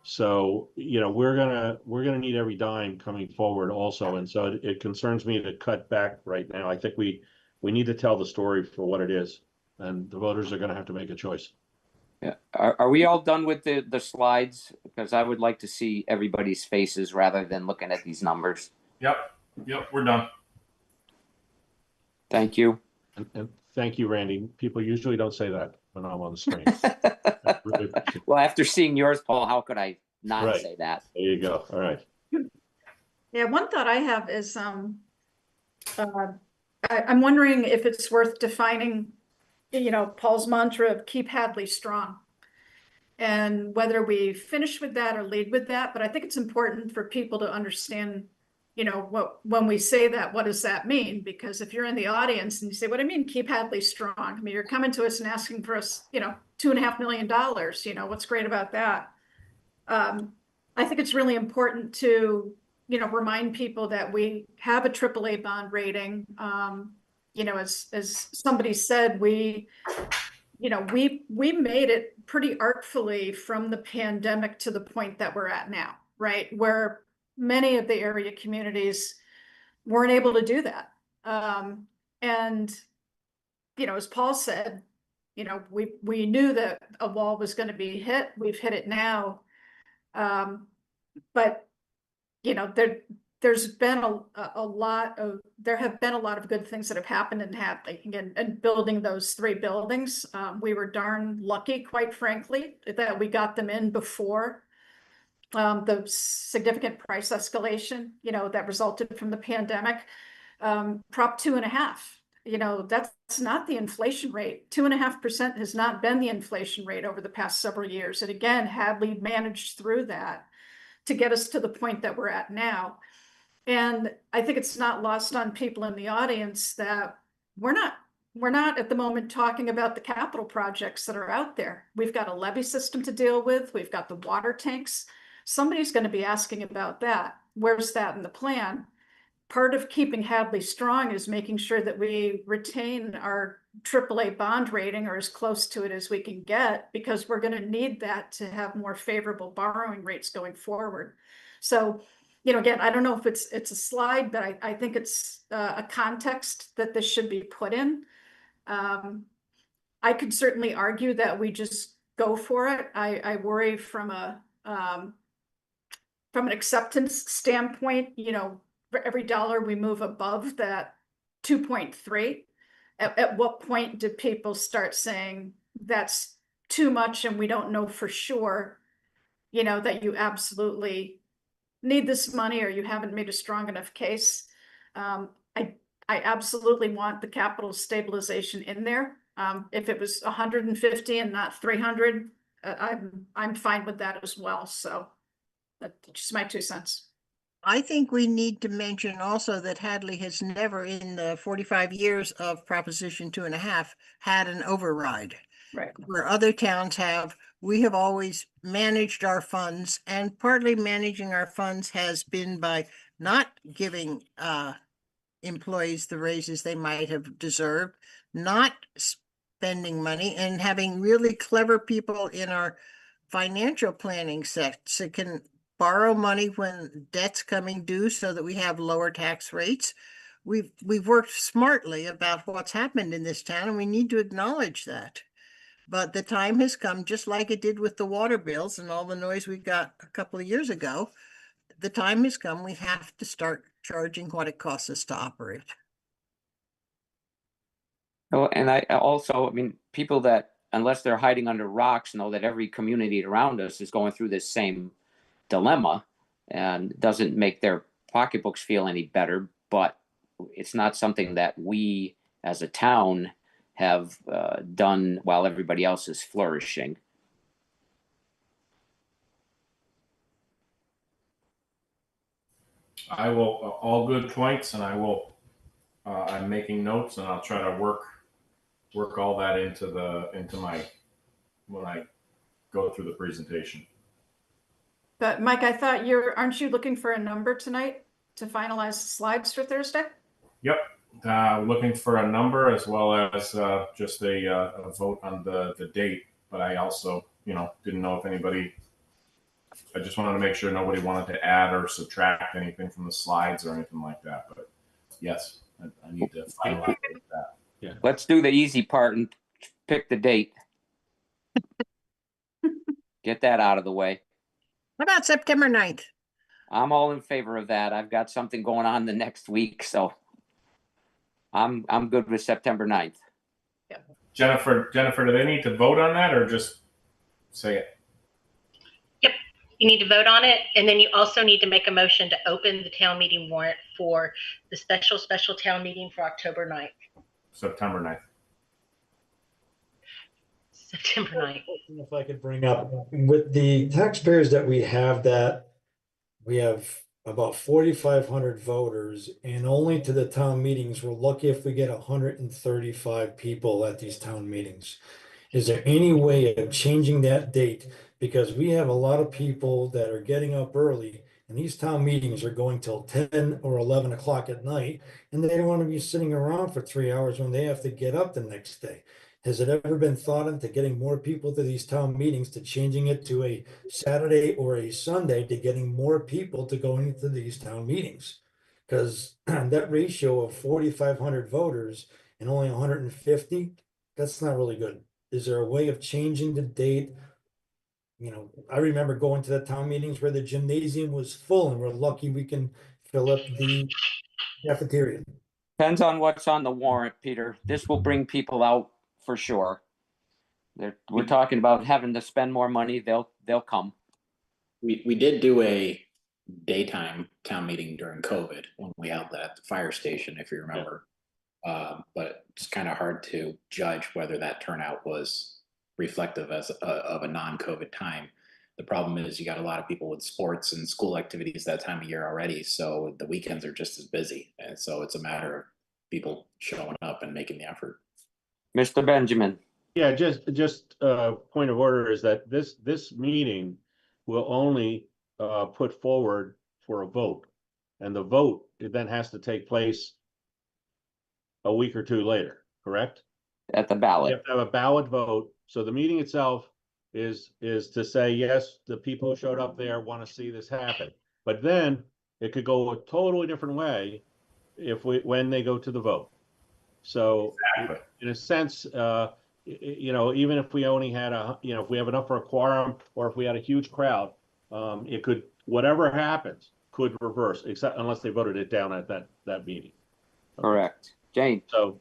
So, you know, we're gonna need every dime coming forward also, and so it concerns me to cut back right now. I think we need to tell the story for what it is, and the voters are gonna have to make a choice. Yeah. Are we all done with the slides? Because I would like to see everybody's faces rather than looking at these numbers. Yep, we're done. Thank you. And thank you, Randy. People usually don't say that when I'm on the screen. Really appreciate it. Well, after seeing yours, Paul, how could I not Right. say that? There you go. All right. Yeah, one thought I have is I'm wondering if it's worth defining, you know, Paul's mantra of keep Hadley strong. And whether we finish with that or lead with that, but I think it's important for people to understand, you know, when we say that, what does that mean? Because if you're in the audience and you say, what do you mean keep Hadley strong? I mean, you're coming to us and asking for us, you know, $2.5 million, you know, what's great about that? I think it's really important to, you know, remind people that we have a AAA bond rating. You know, as somebody said, we made it pretty artfully from the pandemic to the point that we're at now, right? Where many of the area communities weren't able to do that. And, you know, as Paul said, you know, we knew that a wall was going to be hit. We've hit it now. But, you know, there have been a lot of good things that have happened in Hadley. Again, and building those 3 buildings, we were darn lucky, quite frankly, that we got them in before the significant price escalation, you know, that resulted from the pandemic. Prop 2.5, you know, that's not the inflation rate. 2.5% has not been the inflation rate over the past several years. And again, Hadley managed through that to get us to the point that we're at now. And I think it's not lost on people in the audience that we're not at the moment talking about the capital projects that are out there. We've got a levee system to deal with. We've got the water tanks. Somebody's going to be asking about that. Where's that in the plan? Part of keeping Hadley strong is making sure that we retain our AAA bond rating or as close to it as we can get, because we're going to need that to have more favorable borrowing rates going forward. So, you know, again, I don't know if it's a slide, but I think it's a context that this should be put in. I could certainly argue that we just go for it. I worry from an acceptance standpoint, you know, for every dollar we move above that 2.3, at what point do people start saying that's too much and we don't know for sure, you know, that you absolutely need this money or you haven't made a strong enough case? I absolutely want the capital stabilization in there. If it was 150 and not 300, I'm fine with that as well. So that's just my 2 cents. I think we need to mention also that Hadley has never in the 45 years of Proposition 2.5 had an override. Right. Where other towns have, we have always managed our funds, and partly managing our funds has been by not giving employees the raises they might have deserved, not spending money, and having really clever people in our financial planning sets that can borrow money when debt's coming due so that we have lower tax rates. We've worked smartly about what's happened in this town, and we need to acknowledge that. But the time has come, just like it did with the water bills and all the noise we got a couple of years ago. The time has come, we have to start charging what it costs us to operate. Oh, and I mean, people that, unless they're hiding under rocks, know that every community around us is going through this same dilemma, and doesn't make their pocketbooks feel any better, but it's not something that we as a town have done while everybody else is flourishing. I will, all good points, and I will, I'm making notes, and I'll try to work all that into my, when I go through the presentation. But Mike, I thought aren't you looking for a number tonight? to finalize the slides for Thursday? Yep. Looking for a number as well as just a vote on the date. But I also, didn't know if anybody, I just wanted to make sure nobody wanted to add or subtract anything from the slides or anything like that. But yes, I need to finalize that. Yeah. Let's do the easy part and pick the date. Get that out of the way. How about September 9th? I'm all in favor of that. I've got something going on the next week, so I'm good with September 9th. Jennifer, do they need to vote on that or just say it? Yep, you need to vote on it, and then you also need to make a motion to open the town meeting warrant for the special town meeting for October 9th. September 9th. September 9th. If I could bring up, with the taxpayers that we have about 4,500 voters, and only to the town meetings, we're lucky if we get 135 people at these town meetings. Is there any way of changing that date? Because we have a lot of people that are getting up early, and these town meetings are going till 10 or 11 o'clock at night, and they don't want to be sitting around for 3 hours when they have to get up the next day. Has it ever been thought into getting more people to these town meetings, to changing it to a Saturday or a Sunday, to getting more people to go into these town meetings? Because that ratio of 4,500 voters and only 150, that's not really good. Is there a way of changing the date? I remember going to the town meetings where the gymnasium was full, and we're lucky we can fill up the cafeteria. Depends on what's on the warrant, Peter. This will bring people out for sure. We're talking about having to spend more money. They'll come. We did do a daytime town meeting during COVID when we held that at the fire station, if you remember. But it's kind of hard to judge whether that turnout was reflective of a non-COVID time. The problem is you got a lot of people with sports and school activities that time of year already, so the weekends are just as busy, and so it's a matter of people showing up and making the effort. Mr. Benjamin. Yeah, just point of order is that this meeting will only put forward for a vote, and the vote then has to take place a week or two later, correct? At the ballot. You have to have a ballot vote. So the meeting itself is to say, yes, the people who showed up there want to see this happen. But then it could go a totally different way when they go to the vote. So exactly. In a sense, even if we only had if we have enough for a quorum, or if we had a huge crowd, it could, whatever happens could reverse, except unless they voted it down at that meeting. Correct. Jane. So,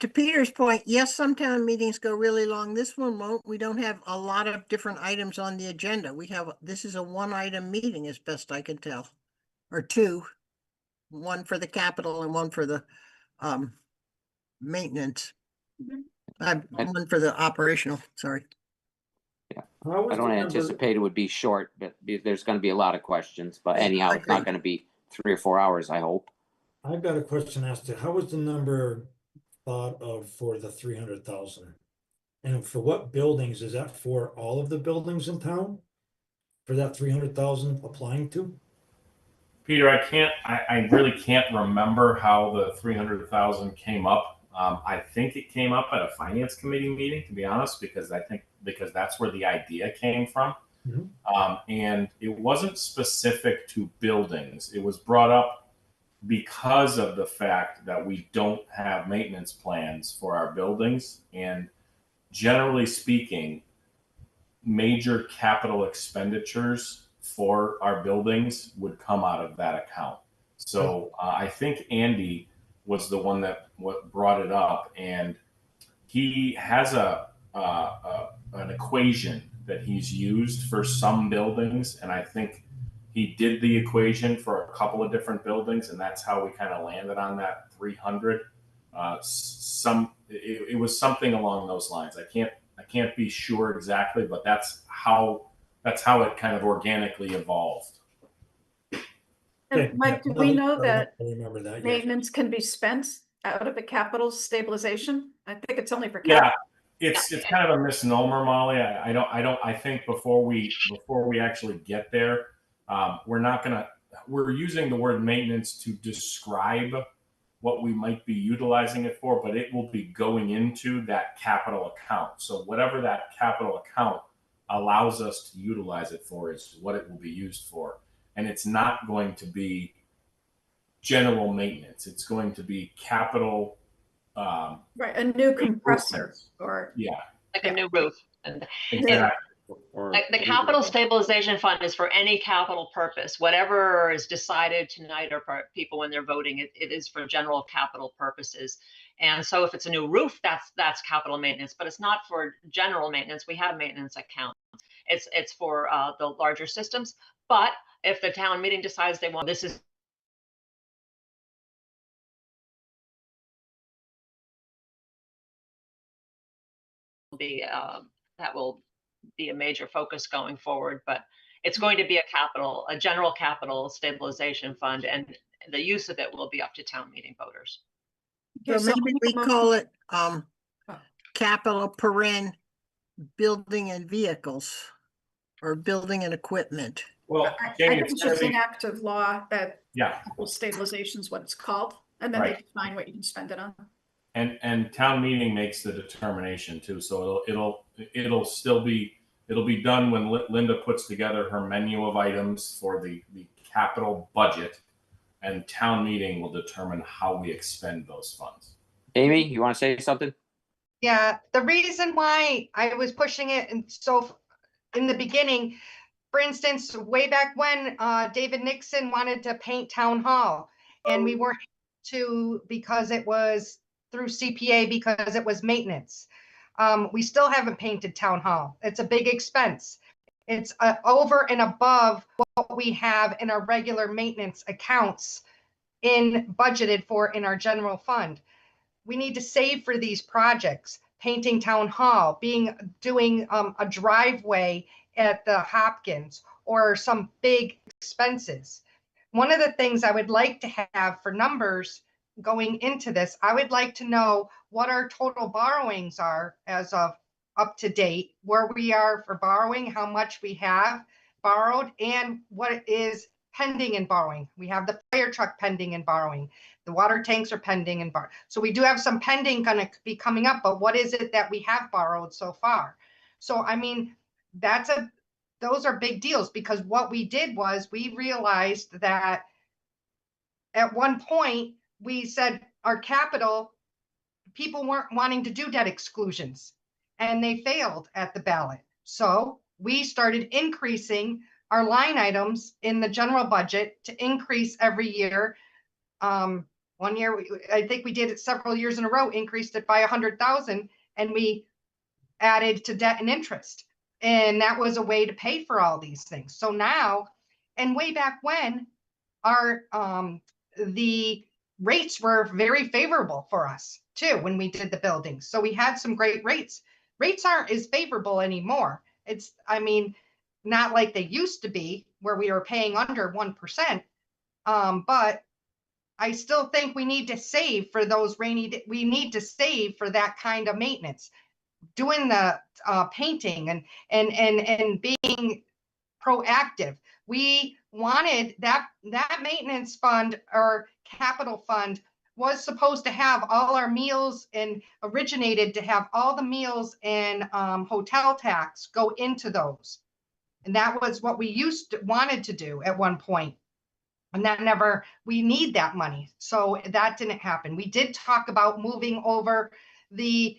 to Peter's point, yes, some town meetings go really long. This one won't. We don't have a lot of different items on the agenda. This is a one-item meeting as best I can tell, or two, one for the capital and one for the maintenance. One for the operational, sorry. Yeah, I don't anticipate it would be short, but there's going to be a lot of questions. But anyhow, it's not going to be 3 or 4 hours, I hope. I've got a question as to how was the number thought of for the 300,000, and for what buildings? Is that for all of the buildings in town? For that 300,000 applying to? Peter, I really can't remember how the 300,000 came up. I think it came up at a finance committee meeting, to be honest, because that's where the idea came from. Mm-hmm. And it wasn't specific to buildings. It was brought up because of the fact that we don't have maintenance plans for our buildings. And generally speaking, major capital expenditures for our buildings would come out of that account. So I think Andy was the one that brought it up, and he has an equation that he's used for some buildings, and I think he did the equation for a couple of different buildings, and that's how we kind of landed on that 300. It was something along those lines. I can't be sure exactly, but that's how it kind of organically evolved. And Mike, do we know that maintenance can be spent out of the capital stabilization? I think it's only for capital. Yeah, it's kind of a misnomer, Molly. I think before we actually get there, we're not gonna we're using the word maintenance to describe what we might be utilizing it for, but it will be going into that capital account. So whatever that capital account allows us to utilize it for is what it will be used for. And it's not going to be general maintenance. It's going to be capital. Right, a new compressor or. Yeah. Like a new roof. And exactly. The capital stabilization fund is for any capital purpose. Whatever is decided tonight or for people when they're voting, it is for general capital purposes. And so if it's a new roof, that's capital maintenance, but it's not for general maintenance. We have maintenance accounts. It's for the larger systems. But if the town meeting decides they want, this is that will be a major focus going forward, but it's going to be a general capital stabilization fund, and the use of it will be up to town meeting voters. So maybe we call it capital building and vehicles or building and equipment. Well, I think it's just an act of law that yeah, stabilization is what it's called, and then right. they define what you can spend it on. And town meeting makes the determination too. So it'll still be done when Linda puts together her menu of items for the capital budget, and town meeting will determine how we expend those funds. Amy, you want to say something? Yeah, the reason why I was pushing it, and so in the beginning, for instance, way back when David Nixon wanted to paint Town Hall, and we weren't to because it was through CPA because it was maintenance. We still haven't painted Town Hall. It's a big expense. It's over and above what we have in our regular maintenance accounts budgeted for in our general fund. We need to save for these projects, painting Town Hall, doing a driveway at the Hopkins, or some big expenses. One of the things I would like to have for numbers going into this, I would like to know what our total borrowings are as of up to date, where we are for borrowing, how much we have borrowed, and what is pending in borrowing. We have the fire truck pending in borrowing. The water tanks are pending in borrowing. So we do have some pending going to be coming up, but what is it that we have borrowed so far? So, I mean, those are big deals, because what we did was we realized that at one point we said our capital, people weren't wanting to do debt exclusions, and they failed at the ballot. So we started increasing our line items in the general budget to increase every year. One year, I think we did it several years in a row, increased it by 100,000, and we added to debt and interest. And that was a way to pay for all these things. So now, and way back when, the rates were very favorable for us too, when we did the buildings. So we had some great rates. Rates aren't as favorable anymore. It's, I mean, not like they used to be, where we were paying under 1%. But I still think we need to save for those we need to save for that kind of maintenance, doing the painting and being proactive. We wanted that maintenance fund or capital fund was supposed to have all our meals and originated to have all the meals and hotel tax go into those. And that was what we wanted to do at one point. And we need that money. So that didn't happen. We did talk about moving over the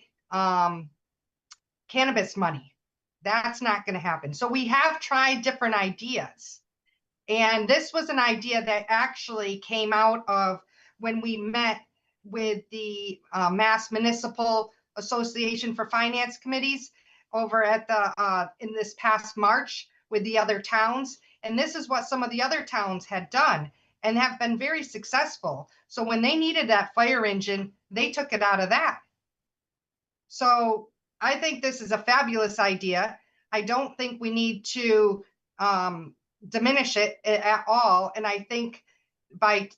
cannabis money. That's not going to happen. So we have tried different ideas. And this was an idea that actually came out of when we met with the Mass Municipal Association for Finance Committees over at in this past March with the other towns. And this is what some of the other towns had done and have been very successful. So when they needed that fire engine, they took it out of that. So I think this is a fabulous idea. I don't think we need to diminish it at all. And I think by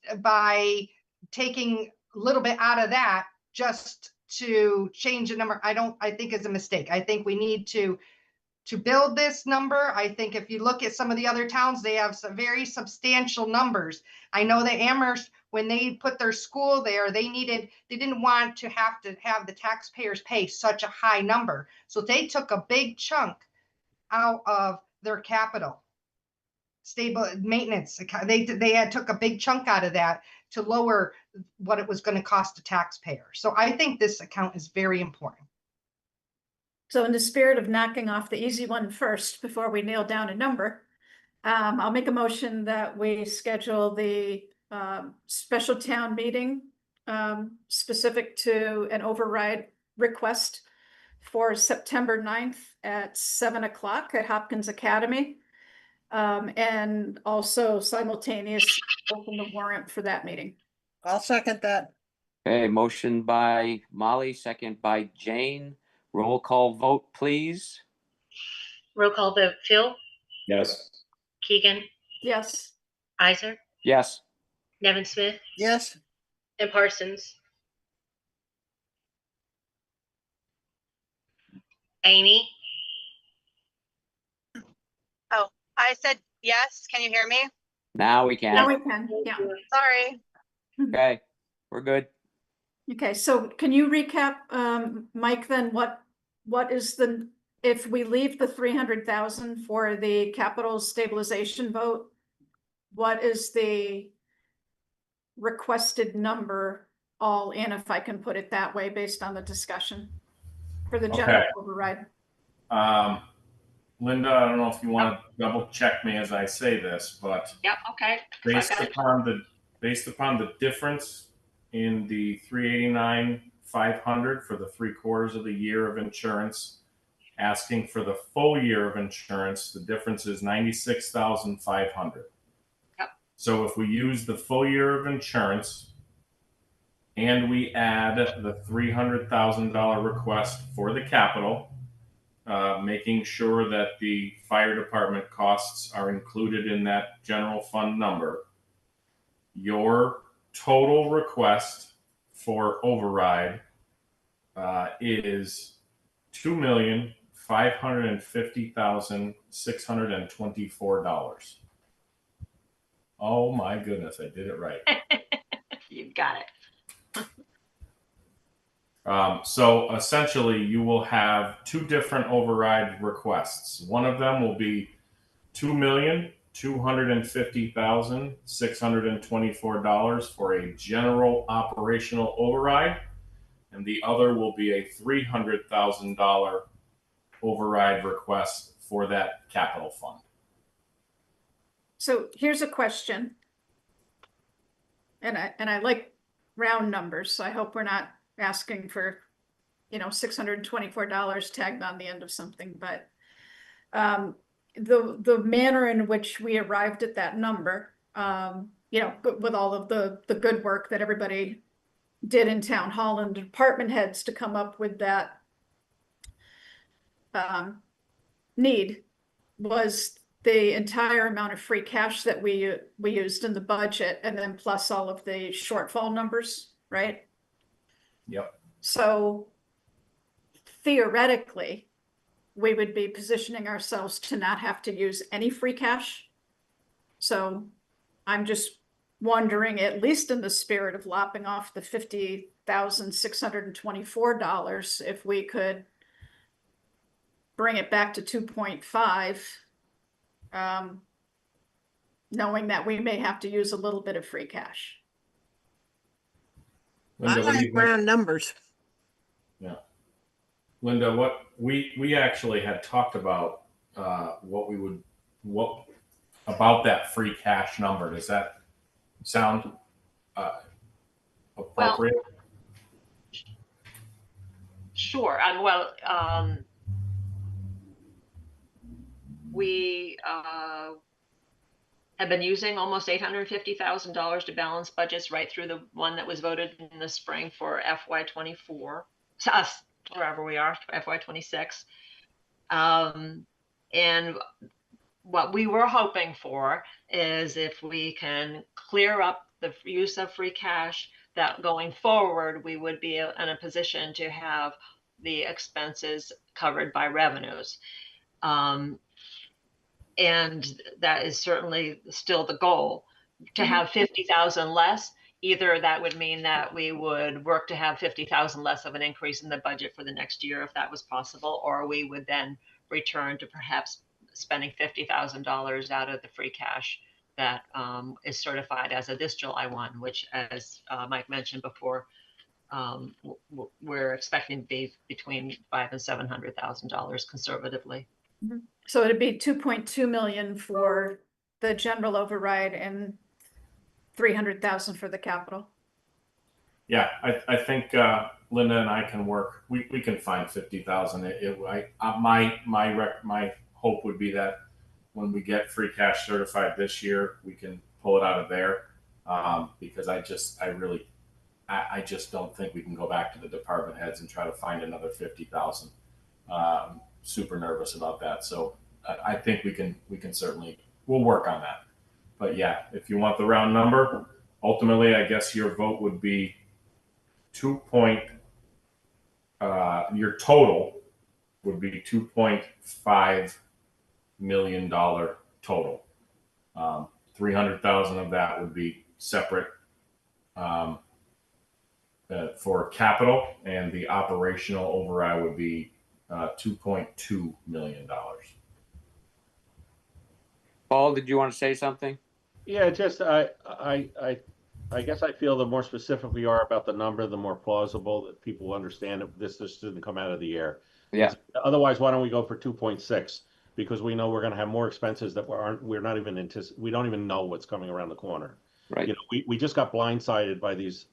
taking a little bit out of that just to change the number, I think is a mistake. I think we need to to build this number. I think if you look at some of the other towns, they have some very substantial numbers. I know that Amherst, when they put their school there, they didn't want to have the taxpayers pay such a high number. So they took a big chunk out of their capital stable maintenance. They had took a big chunk out of that to lower what it was going to cost the taxpayer. So I think this account is very important. So in the spirit of knocking off the easy one first, before we nail down a number, I'll make a motion that we schedule the special town meeting specific to an override request for September 9th at 7 o'clock at Hopkins Academy. And also simultaneous open the warrant for that meeting. I'll second that. Okay, motion by Molly, second by Jane. Roll call vote, please. Roll call vote, Phil, Yes. Keegan, Yes. Isaac, Yes. Nevin Smith, Yes. and Parsons. Amy, I said yes. Can you hear me? Now we can. Now we can, yeah. Sorry. Okay, we're good. Okay, so can you recap, Mike, then what is if we leave the 300,000 for the capital stabilization vote, what is the requested number all in, if I can put it that way, based on the discussion for the general override? Linda, I don't know if you want to double check me as I say this, but Yep, okay. based upon the difference in the 389,500 for the 3/4 of the year of insurance, asking for the full year of insurance, the difference is 96,500. Yep. So if we use the full year of insurance and we add the $300,000 request for the capital, making sure that the fire department costs are included in that general fund number, your total request for override is $2,550,624. Oh my goodness, I did it right. You got it. So essentially, you will have two different override requests. One of them will be $2,250,624 for a general operational override, and the other will be a $300,000 override request for that capital fund. So here's a question, and I like round numbers, so I hope we're not asking for, $624 tagged on the end of something, but the manner in which we arrived at that number, with all of the good work that everybody did in town hall and department heads to come up with that need, was the entire amount of free cash that we used in the budget, and then plus all of the shortfall numbers, right? Yep. So theoretically, we would be positioning ourselves to not have to use any free cash. So I'm just wondering, at least in the spirit of lopping off the $50,624, if we could bring it back to 2.5, knowing that we may have to use a little bit of free cash. Linda, I like round numbers. Yeah. Linda, what we actually had talked about what about that free cash number. Does that sound appropriate? Well, sure. We have been using almost $850,000 to balance budgets right through the one that was voted in the spring for FY24, us, wherever we are, FY26. And what we were hoping for is if we can clear up the use of free cash, that going forward, we would be in a position to have the expenses covered by revenues. And that is certainly still the goal, to have 50,000 less. Either that would mean that we would work to have 50,000 less of an increase in the budget for the next year if that was possible, or we would then return to perhaps spending $50,000 out of the free cash that is certified as of this July 1, which, as Mike mentioned before, we're expecting to be between $500,000 and $700,000 conservatively. So it'd be 2.2 million for the general override and 300,000 for the capital. Yeah, I think Linda and I can work. We can find 50,000. My hope would be that when we get free cash certified this year, we can pull it out of there, because I just don't think we can go back to the department heads and try to find another 50,000. Super nervous about that. So I think we can certainly, we'll work on that. But yeah, if you want the round number, ultimately, I guess your vote would be your total would be $2.5 million total. 300,000 of that would be separate for capital, and the operational override would be $2.2 million. Paul, did you want to say something? Yeah, just I guess I feel the more specific we are about the number, the more plausible that people understand that this didn't come out of the air. Yeah. Otherwise, why don't we go for 2.6? Because we know we're going to have more expenses that we don't even know what's coming around the corner. Right. You know, we just got blindsided by these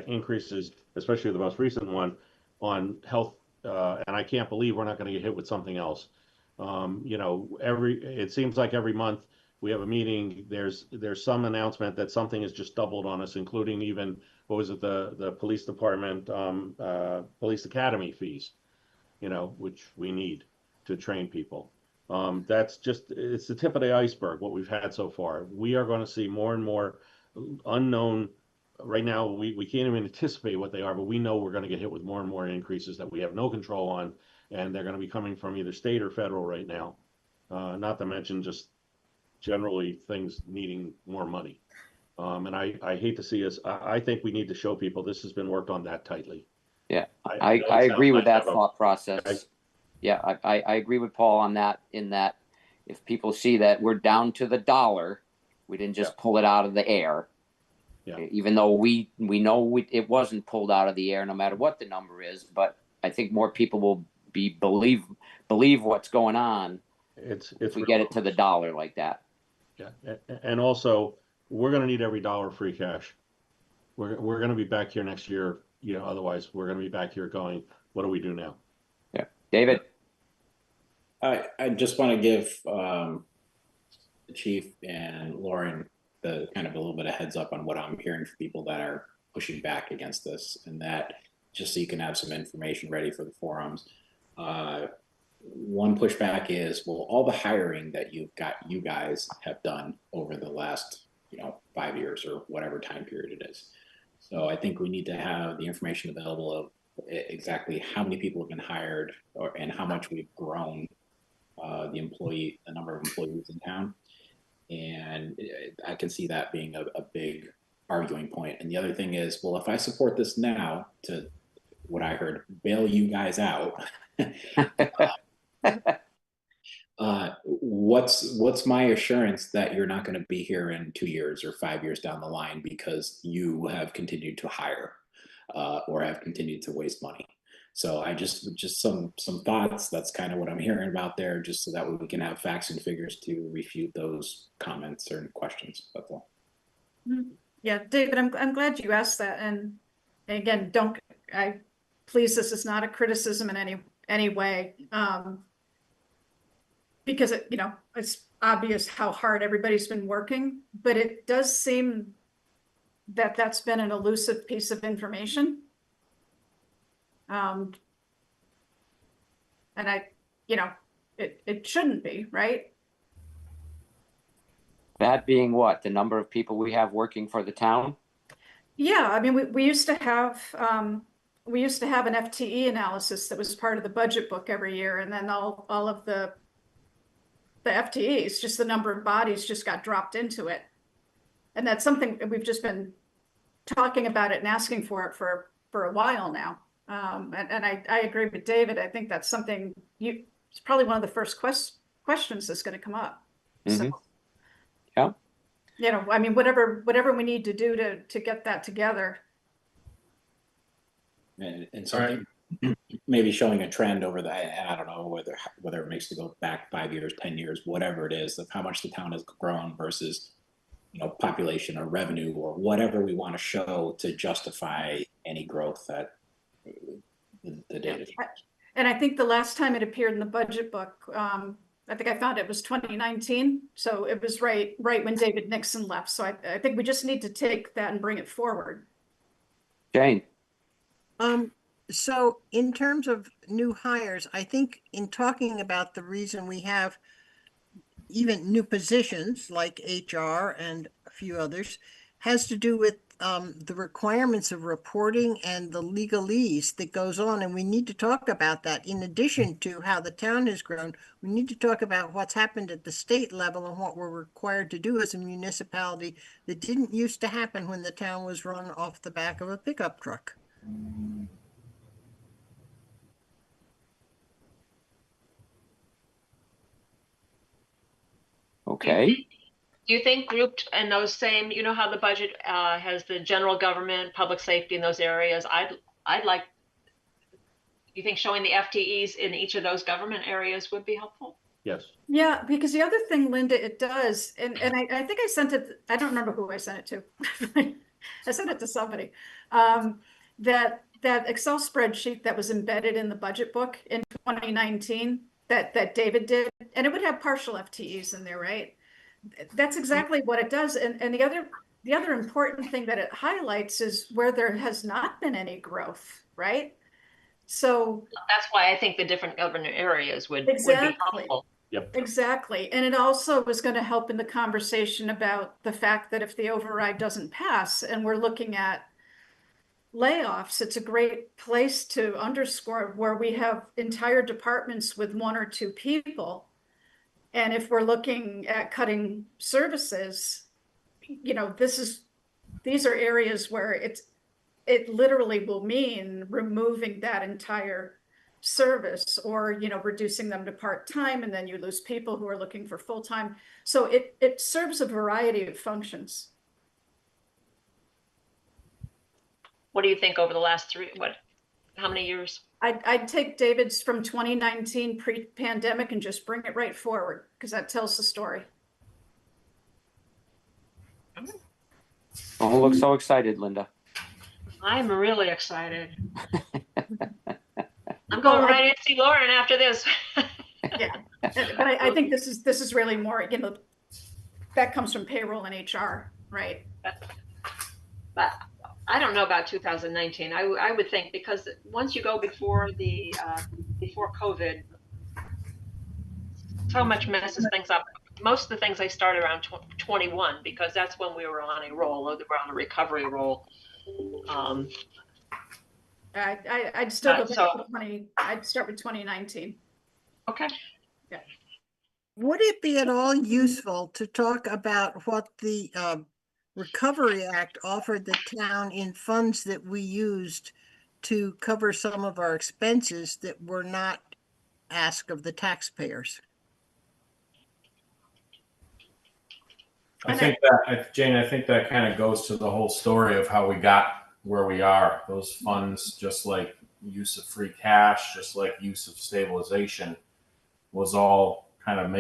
increases, especially the most recent one on health, and I can't believe we're not going to get hit with something else. You know, it seems like every month we have a meeting, there's some announcement that something has just doubled on us, including even, what was it, the police department, police academy fees, you know, which we need to train people. That's just, it's the tip of the iceberg, what we've had so far. We are going to see more and more unknown. Right now, we can't even anticipate what they are, but we know we're going to get hit with more and more increases that we have no control on, and they're going to be coming from either state or federal right now. Not to mention just generally things needing more money. And I hate to see us, I think we need to show people this has been worked on that tightly. Yeah, I agree with that thought process. Yeah, I agree with Paul on that, in that if people see that we're down to the dollar, we didn't just pull it out of the air. Yeah. Even though we know it wasn't pulled out of the air no matter what the number is, but I think more people will believe what's going on if we get it to the dollar like that. Yeah, and also we're going to need every dollar free cash. We're going to be back here next year. You know, otherwise we're going to be back here going, what do we do now? Yeah, David. I just want to give the chief and Lauren the kind of a little bit of heads up on what I'm hearing from people that are pushing back against this, and that just so you can have some information ready for the forums. One pushback is, well, all the hiring that you guys have done over the last, 5 years or whatever time period it is. So I think we need to have the information available of exactly how many people have been hired and how much we've grown the number of employees in town. And I can see that being a big arguing point. And the other thing is, well, if I support this now, to what I heard, bail you guys out, what's my assurance that you're not going to be here in 2 years or 5 years down the line because you have continued to hire or have continued to waste money? So I just some thoughts. That's kind of what I'm hearing about there, just so that we can have facts and figures to refute those comments or questions. That's all. Yeah, David, I'm glad you asked that. And again, please, this is not a criticism in any way, because it's obvious how hard everybody's been working, but it does seem that that's been an elusive piece of information. And it shouldn't be, right? That being what? The number of people we have working for the town? Yeah, I mean, we used to have an FTE analysis that was part of the budget book every year, and then all of the the FTEs, just the number of bodies just got dropped into it. And that's something that we've just been talking about it and asking for it for a while now. And I agree with David. I think that's something it's probably one of the first questions that's going to come up. Mhm. So, Yeah. you know, I mean, whatever we need to do to get that together. And something maybe showing a trend over the, and I don't know whether it makes it go back 5 years, 10 years, whatever it is, of how much the town has grown versus, you know, population or revenue or whatever we want to show to justify any growth that the data. And I think the last time it appeared in the budget book, I think I found it was 2019. So it was right when David Nixon left. So I think we just need to take that and bring it forward. Jane. So in terms of new hires, I think in talking about the reason we have even new positions like HR and a few others has to do with the requirements of reporting and the legalese that goes on. And we need to talk about that in addition to how the town has grown. We need to talk about what's happened at the state level and what we're required to do as a municipality that didn't used to happen when the town was run off the back of a pickup truck. Okay. Do you think grouped in those same, you know how the budget has the general government, public safety in those areas? I'd like, do you think showing the FTEs in each of those government areas would be helpful? Yes. Yeah, because the other thing, Linda, it does, and I think I sent it, I don't remember who I sent it to. I sent it to somebody. That Excel spreadsheet that was embedded in the budget book in 2019 that David did, and it would have partial FTEs in there, right? That's exactly what it does. And the other important thing that it highlights is where there has not been any growth, right? So that's why I think the different government areas would be helpful. Yep. Exactly. And it also was going to help in the conversation about the fact that if the override doesn't pass and we're looking at layoffs, it's a great place to underscore where we have entire departments with 1 or 2 people. And if we're looking at cutting services, you know, these are areas where it literally will mean removing that entire service or, you know, reducing them to part-time, and then you lose people who are looking for full-time. So it serves a variety of functions. What do you think over the last how many years? I'd take David's from 2019 pre-pandemic and just bring it right forward because that tells the story. Don't look so excited, Linda. I'm really excited. I'm going right in to see Lauren after this. Yeah, but I think this is really more, you know, that comes from payroll and HR, right? But I don't know about 2019. I would think because once you go before COVID, so much messes things up. Most of the things I started around 21 because that's when we were on a roll, or we were on a recovery roll. I'd still go back to 20. I'd start with 2019. Okay. Yeah. Would it be at all useful to talk about what the Recovery Act offered the town in funds that we used to cover some of our expenses that were not asked of the taxpayers? I think that, Jane, I think that kind of goes to the whole story of how we got where we are. Those funds, just like use of free cash, just like use of stabilization, was all kind of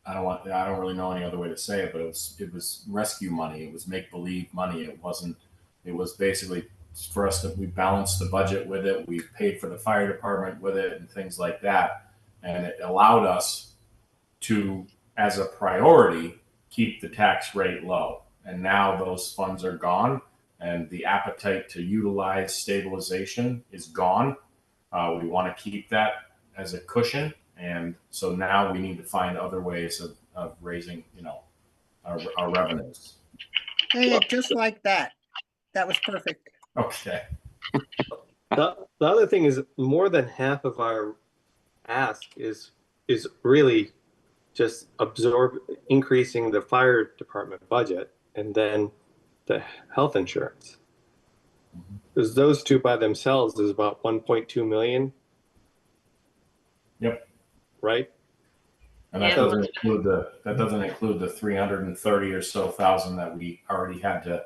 I don't really know any other way to say it, but it was rescue money. It was make believe money. It was basically for us we balanced the budget with it. We paid for the fire department with it and things like that. And it allowed us to, as a priority, keep the tax rate low. And now those funds are gone and the appetite to utilize stabilization is gone. We want to keep that as a cushion. And so now we need to find other ways of raising, you know, our revenues. Yeah, just like that. That was perfect. Okay. The other thing is more than half of our ask is really just absorb increasing the fire department budget and then the health insurance. Because those two by themselves is about 1.2 million. Yep. Right. And that doesn't include the 330 or so thousand that we already had to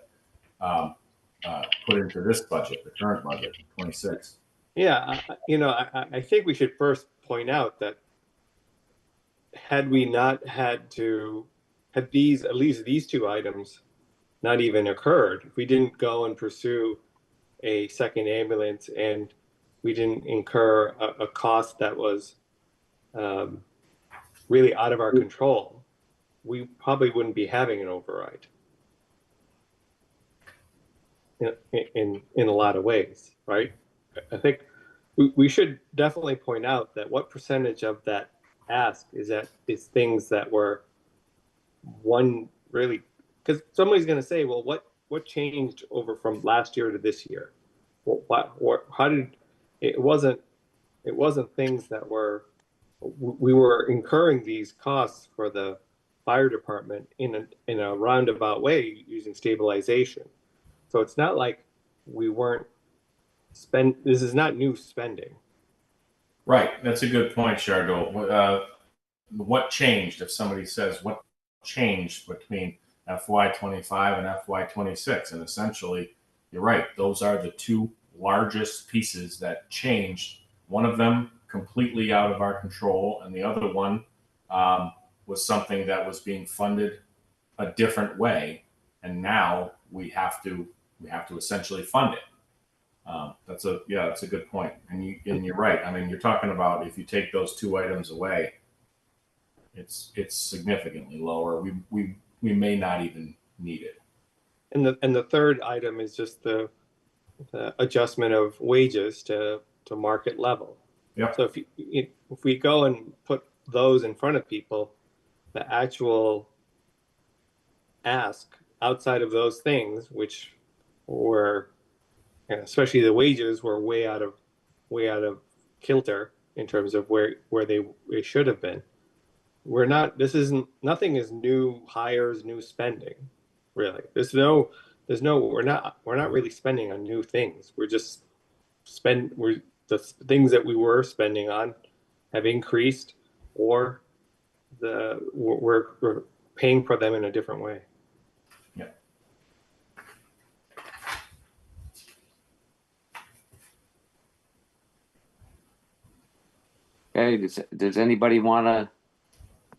put into this budget, the current budget, 26. Yeah, I think we should first point out that had we not had at least these two items not even occurred, if we didn't go and pursue a second ambulance and we didn't incur a cost that was really out of our control, we probably wouldn't be having an override in a lot of ways, right? I think we should definitely point out that what percentage of that ask is things that were one really, because somebody's going to say, well, what changed over from last year to this year? How did it wasn't things that we were incurring these costs for the fire department in a roundabout way using stabilization. So it's not like we weren't this is not new spending. Right. That's a good point, Chardot. What changed, if somebody says what changed between FY25 and FY26? And essentially, you're right. Those are the two largest pieces that changed. One of them completely out of our control, and the other one was something that was being funded a different way, and now we have to essentially fund it. That's a good point, and you're right. I mean, you're talking about if you take those two items away, it's significantly lower. We may not even need it. And the third item is just the adjustment of wages to market level. Yep. So if we go and put those in front of people, the actual ask outside of those things, which were, especially the wages, were way out of kilter in terms of where they should have been. Nothing is new hires, new spending, really. We're not really spending on new things. The things that we were spending on have increased, or we're paying for them in a different way. Yeah. Okay, does anybody want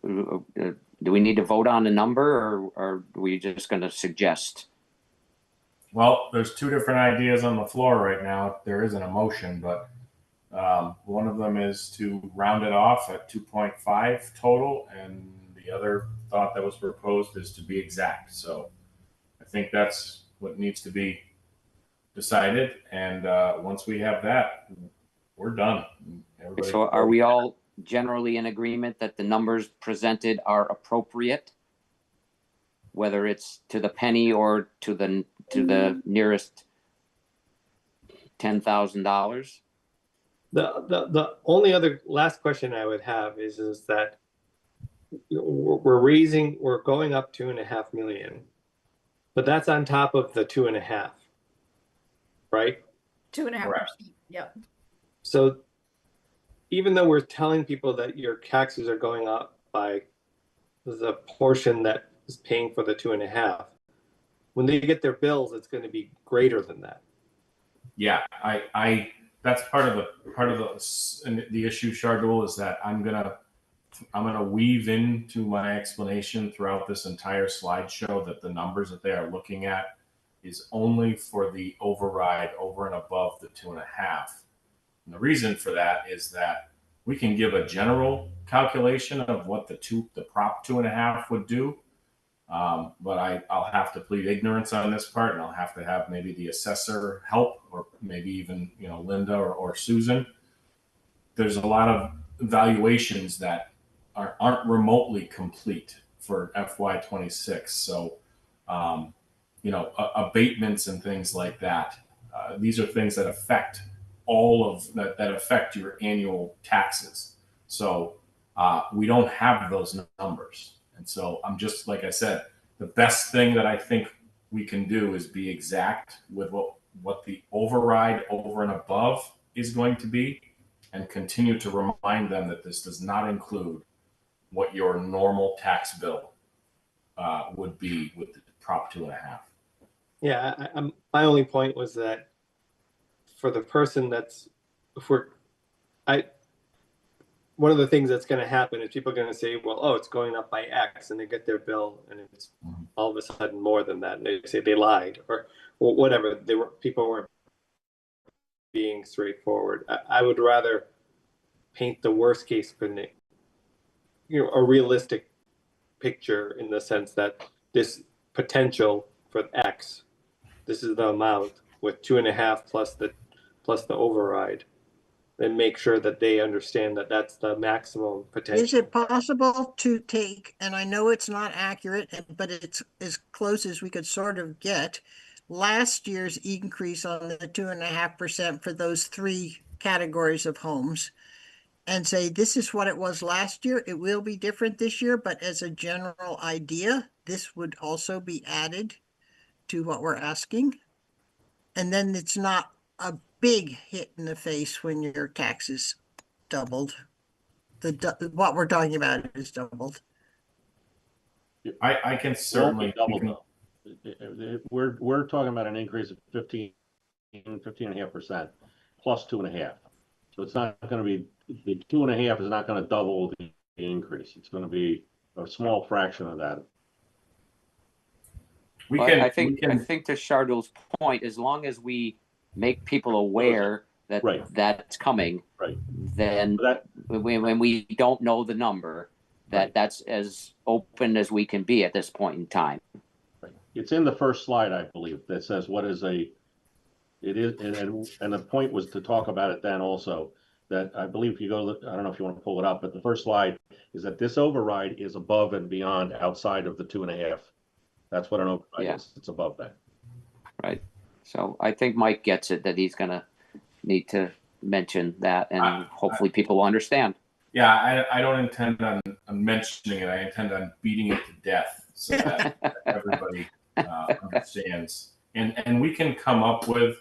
to, do we need to vote on the number, or are we just going to suggest? Well, there's two different ideas on the floor right now. There isn't a motion, but one of them is to round it off at 2.5 total, and the other thought that was proposed is to be exact. So I think that's what needs to be decided, and once we have that, we're done. So are we all generally in agreement that the numbers presented are appropriate, whether it's to the penny or to the nearest $10,000? The only other last question I would have is that we're going up 2.5 million, but that's on top of the 2.5, right? 2.5%. Yep. So even though we're telling people that your taxes are going up by the portion that is paying for the 2.5, when they get their bills, it's going to be greater than that. Yeah, I that's part of the issue, Chardot, is that I'm gonna weave into my explanation throughout this entire slideshow that the numbers that they are looking at is only for the override over and above the 2.5. And the reason for that is that we can give a general calculation of what the prop 2.5 would do. But I'll have to plead ignorance on this part, and I'll have to have maybe the assessor help, or maybe even Linda or Susan. There's a lot of valuations that aren't remotely complete for FY26. So abatements and things like that. These are things that affect all of that affect your annual taxes. So We don't have those numbers. And so I'm just, like I said, the best thing that I think we can do is be exact with what the override over and above is going to be, and continue to remind them that this does not include what your normal tax bill would be with the Prop 2.5. Yeah, my only point was that for the person that's, one of the things that's going to happen is people are going to say, well, oh, it's going up by X, and they get their bill and it's all of a sudden more than that. And they say they lied or whatever. People weren't being straightforward. I would rather paint the worst case scenario, a realistic picture in the sense that this potential for X, this is the amount with 2.5 plus the override. And make sure that they understand that that's the maximum potential. Is it possible to take, and I know it's not accurate, but it's as close as we could sort of get, last year's increase on the 2.5% for those 3 categories of homes and say, this is what it was last year. It will be different this year, but as a general idea, this would also be added to what we're asking. And then it's not a big hit in the face when your taxes doubled. What we're talking about is doubled. I can certainly double. We're talking about an increase of 15.5% plus 2.5. So it's not going to be, the 2.5 is not going to double the increase. It's going to be a small fraction of that. I think to Shardul's point, as long as we make people aware that that's coming, then when we don't know the number, that's as open as we can be at this point in time. It's in the first slide, I believe, that says what is it is, and the point was to talk about it then also, that I believe if you go, I don't know if you want to pull it up, but the first slide is that this override is above and beyond outside of the 2.5. That's what an override is. It's above that. Right. So I think Mike gets it, that he's going to need to mention that, and hopefully people will understand. Yeah, I don't intend on mentioning it. I intend on beating it to death so that everybody understands. And we can come up with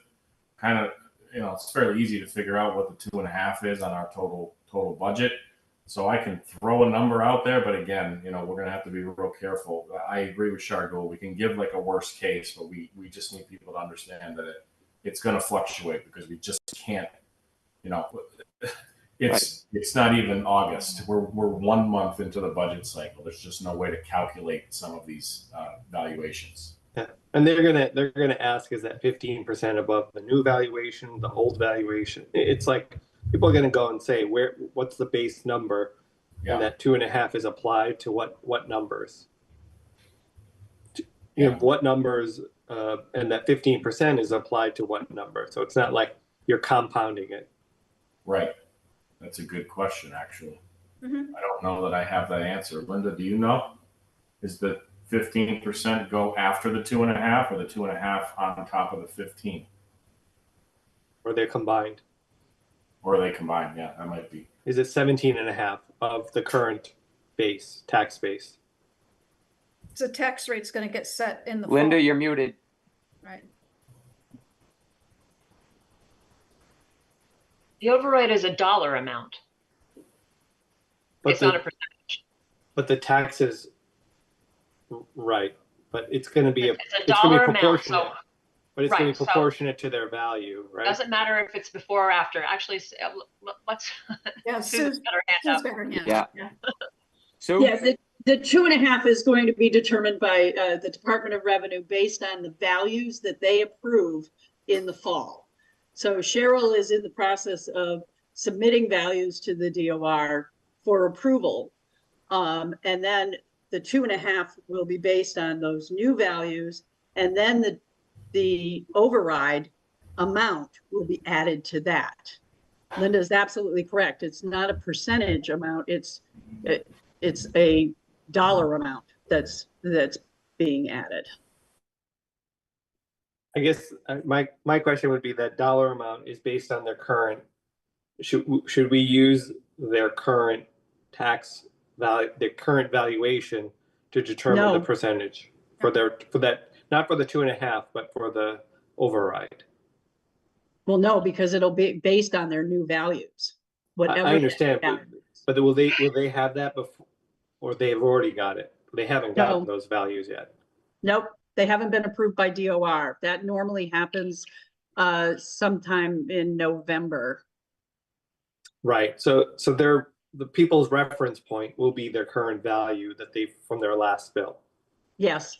kind of, it's fairly easy to figure out what the 2.5 is on our total budget. So I can throw a number out there, but again, we're going to have to be real careful. I agree with Shardul. We can give like a worst case, but we just need people to understand that it's going to fluctuate because we just can't, it's not even August. We're 1 month into the budget cycle. There's just no way to calculate some of these valuations. Yeah. And they're gonna ask, is that 15% above the new valuation, the old valuation? It's like people are gonna go and say, what's the base number? Yeah. And that 2.5 is applied to what numbers? What numbers? And that 15% is applied to what number? So it's not like you're compounding it. Right. That's a good question, actually. I don't know that I have that answer. Linda, do you know? Is the 15% go after the 2.5 or the 2.5 on top of the 15? Or they're combined. Yeah, that might be. Is it 17.5 of the current tax base? So tax rate's going to get set in the Linda, fall. you're muted. Right. The override is a dollar amount. It's not a percentage. But the taxes, right? But it's going to be it's a dollar amount. So, but it's going to be proportionate to their value, right? Doesn't matter if it's before or after. Actually, let's. Yeah, Sue's better hand up. Yeah. So yeah, the 2.5 is going to be determined by the Department of Revenue based on the values that they approve in the fall. So Cheryl is in the process of submitting values to the DOR for approval. And then the 2.5 will be based on those new values. And then the override amount will be added to that. Linda is absolutely correct. It's not a percentage amount. It's a dollar amount that's being added. I guess my question would be that dollar amount is based on their current. Should we use their current tax value, the current valuation to determine the No. percentage for that, not for the 2.5, but for the override. Well, no, because it'll be based on their new values. Whatever. I understand, that- but will they have that before, or they've already got it? They haven't gotten No. those values yet. Nope, they haven't been approved by DOR. That normally happens sometime in November. Right. So the people's reference point will be their current value that they from their last bill. Yes.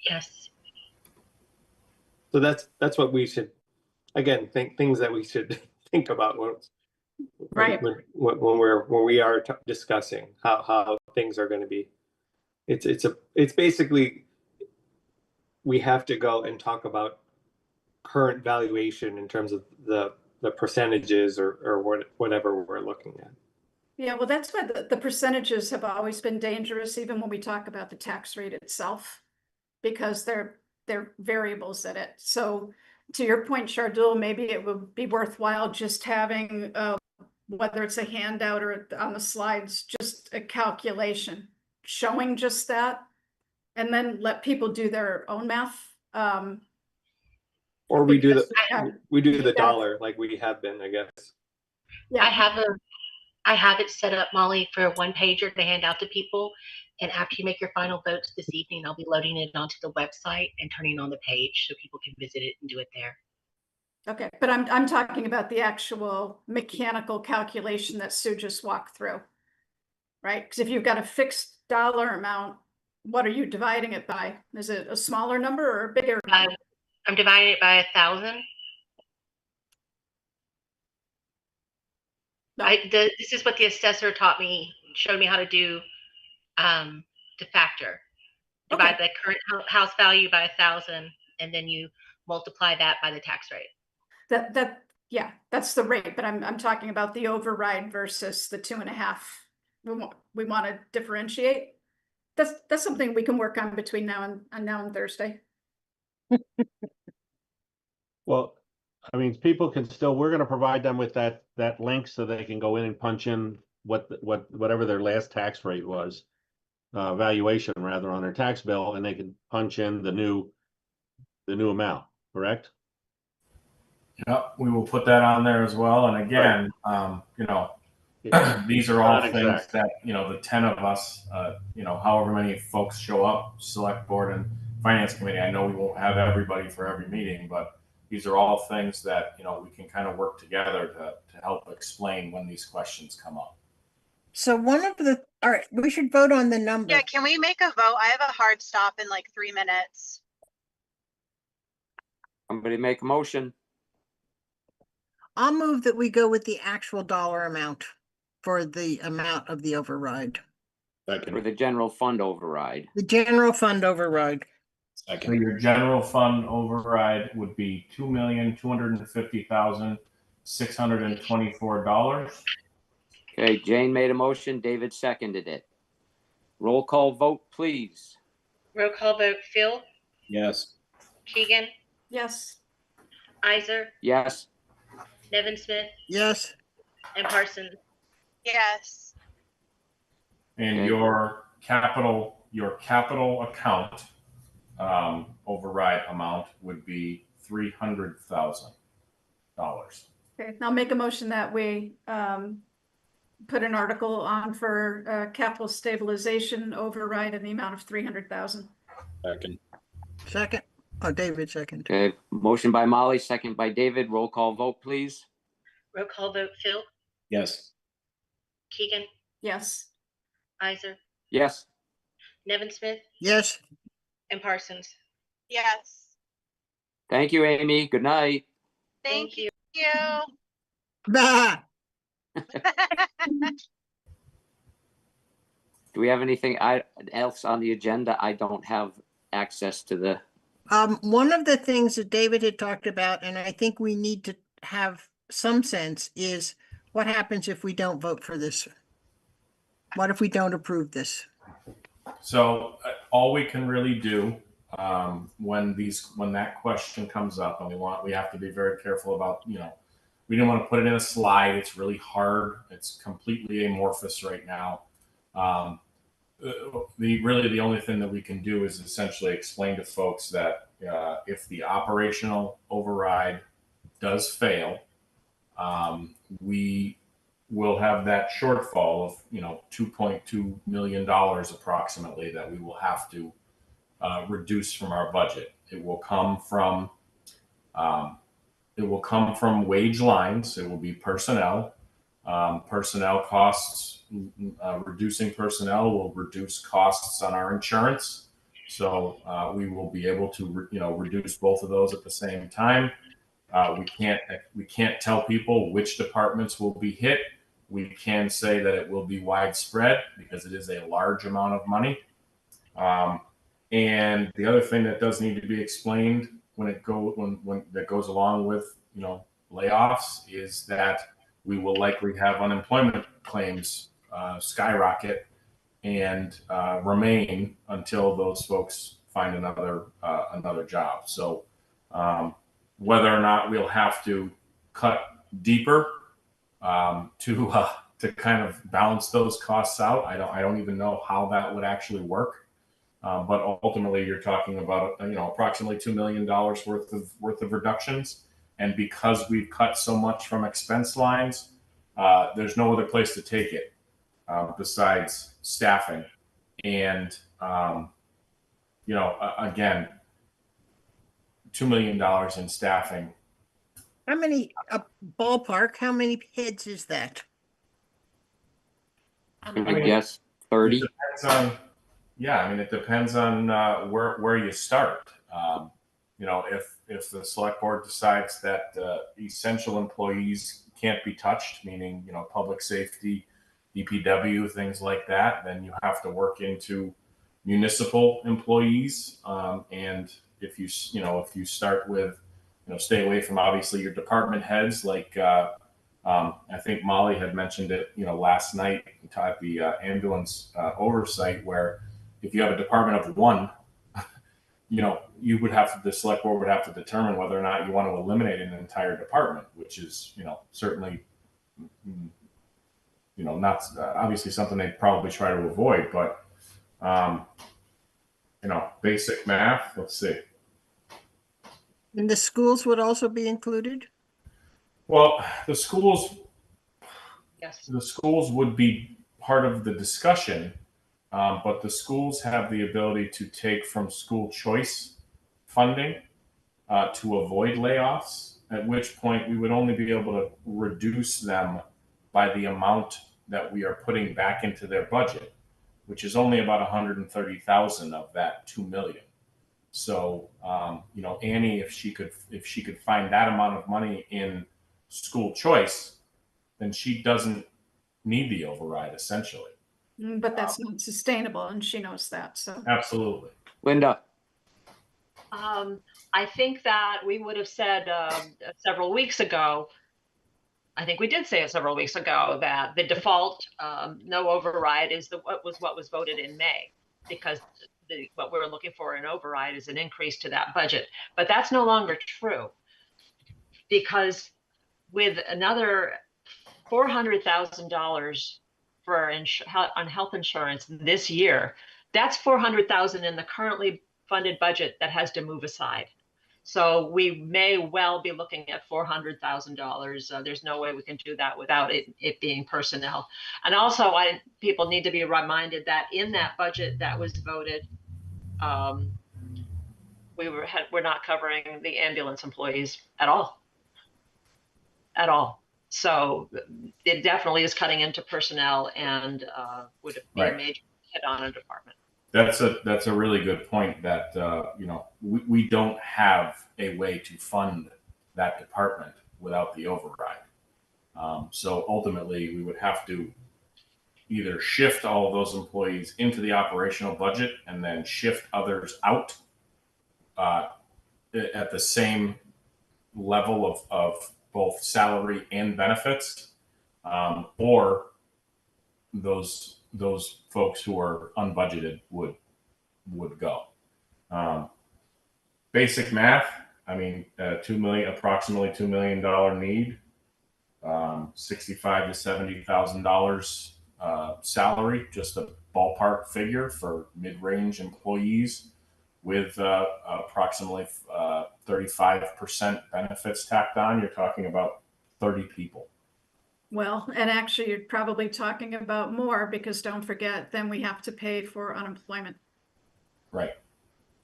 Yes. So that's what we should, again, think that we should think about when Right. when we are discussing how things are going to be. It's basically we have to go and talk about current valuation in terms of the percentages or whatever we're looking at. Yeah, well, that's why the percentages have always been dangerous, even when we talk about the tax rate itself, because they're variables in it. So to your point, Shardul, maybe it would be worthwhile just having, whether it's a handout or on the slides, just a calculation showing just that, and then let people do their own math. Or we do because the dollar like we have been, I guess. Yeah. I have it set up, Molly, for a one pager to hand out to people. And after you make your final votes this evening, I'll be loading it onto the website and turning on the page so people can visit it and do it there. Okay, but I'm talking about the actual mechanical calculation that Sue just walked through, right? Because if you've got a fixed dollar amount, what are you dividing it by? Is it a smaller number or a bigger number? I'm dividing it by 1,000. No. This is what the assessor taught me, showed me how to do to factor. Divide the current house value by 1,000, and then you multiply that by the tax rate. Yeah, that's the rate, but I'm talking about the override versus the 2.5. We want to differentiate. That's something we can work on between now and Thursday. Well, I mean, people can still, we're gonna provide them with that link so they can go in and punch in whatever their last tax rate was. Valuation rather on their tax bill, and they can punch in the new amount, correct? Yep, we will put that on there as well. And again, these are all Not things exact. that, the 10 of us, however many folks show up, select board and finance committee. I know we won't have everybody for every meeting, but these are all things that, we can kind of work together to help explain when these questions come up. So all right, we should vote on the number. Yeah, can we make a vote? I have a hard stop in like 3 minutes. Somebody make a motion. I'll move that we go with the actual dollar amount for the amount of the override. For the general fund override. The general fund override. So your general fund override would be $2,250,624. Okay, Jane made a motion, David seconded it. Roll call vote, please. Roll call vote: Phil, Yes. Keegan, Yes. Iser, Yes. Nevin Smith, Yes. and Parsons. Yes. And Okay. your capital account override amount would be $300,000. Okay, I'll make a motion that we put an article on for capital stabilization override in the amount of 300,000. Second. Oh, David second. Okay, motion by Molly, second by David. Roll call vote, please. Roll call vote: Phil, Yes. Keegan, Yes. Iser, Yes. Nevin Smith, Yes. and Parsons. Yes. Thank you, Amy. Good night. Thank you. Bah. Do we have anything else on the agenda? I don't have access to the. One of the things that David had talked about, and I think we need to have some sense, is what happens if we don't vote for this? What if we don't approve this? So all we can really do when that question comes up, and we have to be very careful about we didn't want to put it in a slide. It's really hard. It's completely amorphous right now. The only thing that we can do is essentially explain to folks that if the operational override does fail, we will have that shortfall of $2.2 million approximately that we will have to reduce from our budget. It will come from wage lines. It will be personnel. Personnel costs. Reducing personnel will reduce costs on our insurance. So we will be able to reduce both of those at the same time. We can't tell people which departments will be hit. We can say that it will be widespread because it is a large amount of money. And the other thing that does need to be explained when that goes along with layoffs is that we will likely have unemployment claims skyrocket and remain until those folks find another job. So whether or not we'll have to cut deeper to kind of balance those costs out, I don't even know how that would actually work. But ultimately, you're talking about approximately $2 million worth of reductions, and because we've cut so much from expense lines, there's no other place to take it besides staffing. And again, $2 million in staffing. How many, ballpark, how many heads is that? I guess 30. It depends on where you start. If the select board decides that essential employees can't be touched, meaning public safety, DPW, things like that, then you have to work into municipal employees. And if you start with stay away from obviously your department heads, like I think Molly had mentioned it last night at the ambulance oversight, where if you have a department of one, the select board would have to determine whether or not you want to eliminate an entire department, which is certainly not obviously something they probably try to avoid. But basic math. Let's see. And the schools would also be included? Well, the schools would be part of the discussion. But the schools have the ability to take from school choice funding to avoid layoffs, at which point we would only be able to reduce them by the amount that we are putting back into their budget, which is only about 130,000 of that 2 million. So, Annie, if she could find that amount of money in school choice, then she doesn't need the override essentially. But that's not sustainable, and she knows that. So absolutely. Linda. I think that we would have said several weeks ago, I think we did say it several weeks ago, that the default no override is what was voted in May, because what we're looking for in override is an increase to that budget. But that's no longer true, because with another $400,000 on health insurance this year, that's $400,000 in the currently funded budget that has to move aside. So we may well be looking at $400,000. There's no way we can do that without it being personnel. And also, people need to be reminded that in that budget that was voted, we're not covering the ambulance employees at all. So it definitely is cutting into personnel and would be a major hit on a department. That's a really good point, that we don't have a way to fund that department without the override. So ultimately, we would have to either shift all of those employees into the operational budget and then shift others out at the same level of both salary and benefits, or those folks who are unbudgeted would go. Basic math. I mean, approximately $2 million need. $65,000 to $70,000 salary, just a ballpark figure for mid-range employees with approximately 35% benefits tacked on. You're talking about 30 people. Well, and actually you're probably talking about more, because don't forget, then we have to pay for unemployment. Right.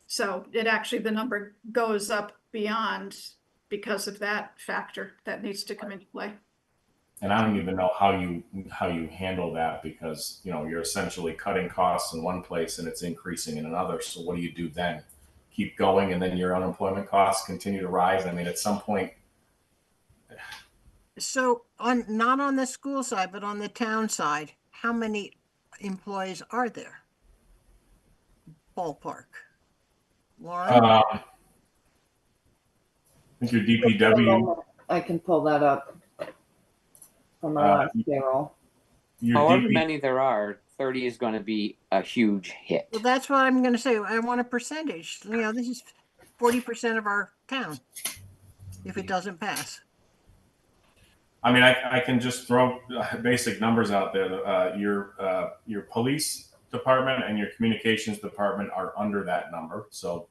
So it actually, the number goes up beyond because of that factor that needs to come into play. And I don't even know how you handle that, because you're essentially cutting costs in one place and it's increasing in another. So what do you do then? Keep going, and then your unemployment costs continue to rise? I mean, at some point. So not on the school side, but on the town side, how many employees are there? Ballpark. Lauren? I think your DPW. I can pull that up from our last payroll. However many there are, 30 is going to be a huge hit. Well, that's what I'm going to say. I want a percentage. This is 40% of our town if it doesn't pass. I mean, I can just throw basic numbers out there. Your police department and your communications department are under that number. So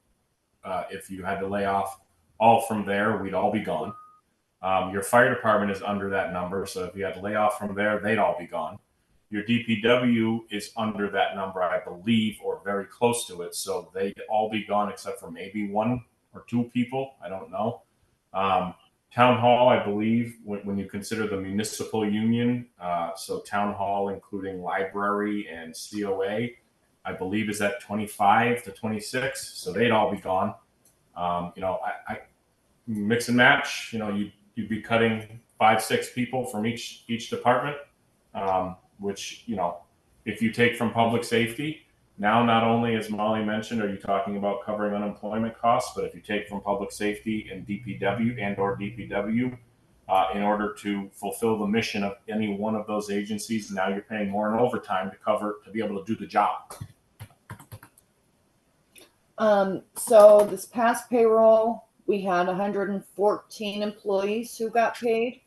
if you had to lay off all from there, we'd all be gone. Your fire department is under that number. So if you had to lay off from there, they'd all be gone. Your DPW is under that number, I believe, or very close to it. So they'd all be gone except for maybe one or two people. I don't know. Town hall, I believe, when you consider the municipal union, so town hall, including library and COA, I believe is at 25 to 26. So they'd all be gone. I mix and match. You'd be cutting 5-6 people from each department, which if you take from public safety. Now, not only, as Molly mentioned, are you talking about covering unemployment costs, but if you take from public safety and DPW, in order to fulfill the mission of any one of those agencies, now you're paying more in overtime to be able to do the job. So this past payroll, we had 114 employees who got paid.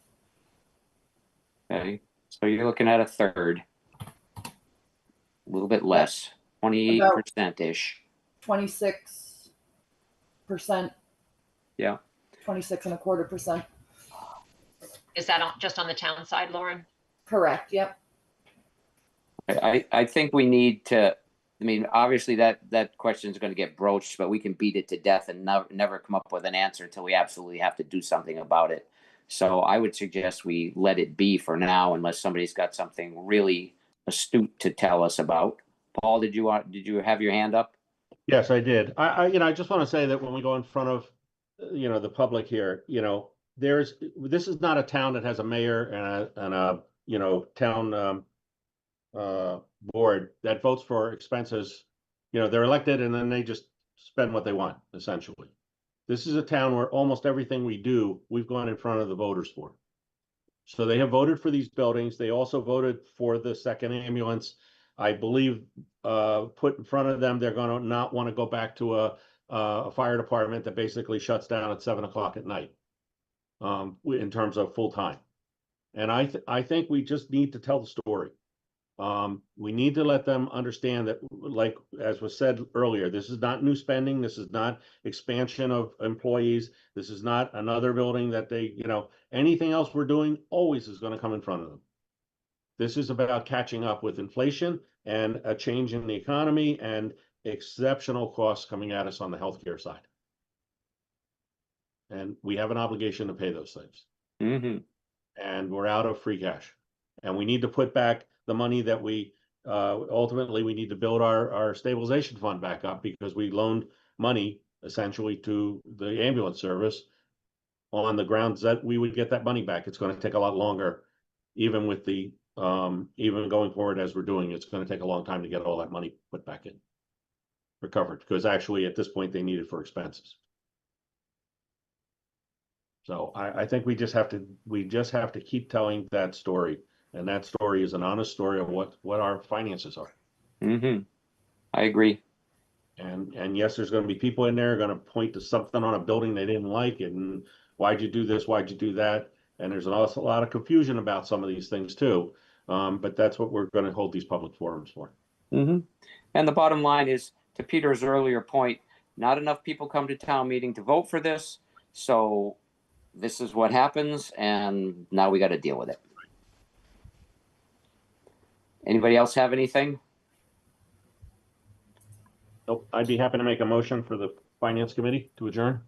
Okay, so you're looking at a third, a little bit less. 28%-ish. 26%. Yeah. 26.25%. Is that just on the town side, Lauren? Correct. Yep. I think we need to. I mean, obviously that question is going to get broached, but we can beat it to death and never come up with an answer until we absolutely have to do something about it. So I would suggest we let it be for now, unless somebody's got something really astute to tell us about. Paul, did you have your hand up? Yes, I did. I just want to say that when we go in front of, the public here, this is not a town that has a mayor and a town board that votes for expenses. They're elected and then they just spend what they want, essentially. This is a town where almost everything we do, we've gone in front of the voters for. So they have voted for these buildings. They also voted for the second ambulance. I believe put in front of them, they're going to not want to go back to a fire department that basically shuts down at 7 o'clock at night in terms of full time. And I think we just need to tell the story. We need to let them understand that, like as was said earlier, this is not new spending. This is not expansion of employees. This is not another building that anything else we're doing always is going to come in front of them. This is about catching up with inflation and a change in the economy and exceptional costs coming at us on the healthcare side. And we have an obligation to pay those things. Mm-hmm. And we're out of free cash. And we need to put back the money that we ultimately we need to build our stabilization fund back up, because we loaned money essentially to the ambulance service on the grounds that we would get that money back. It's going to take a lot longer, even with the even going forward as we're doing. It's going to take a long time to get all that money put back in, recovered, because actually at this point they need it for expenses. So I think we just have to keep telling that story, and that story is an honest story of what our finances are. Mm-hmm. I agree. And yes, there's going to be people in there going to point to something on a building they didn't like, and why'd you do this? Why'd you do that? And there's also a lot of confusion about some of these things too. But that's what we're going to hold these public forums for. Mm-hmm. And the bottom line is, to Peter's earlier point, not enough people come to town meeting to vote for this. So this is what happens, and now we got to deal with it. Anybody else have anything? Nope. I'd be happy to make a motion for the Finance Committee to adjourn.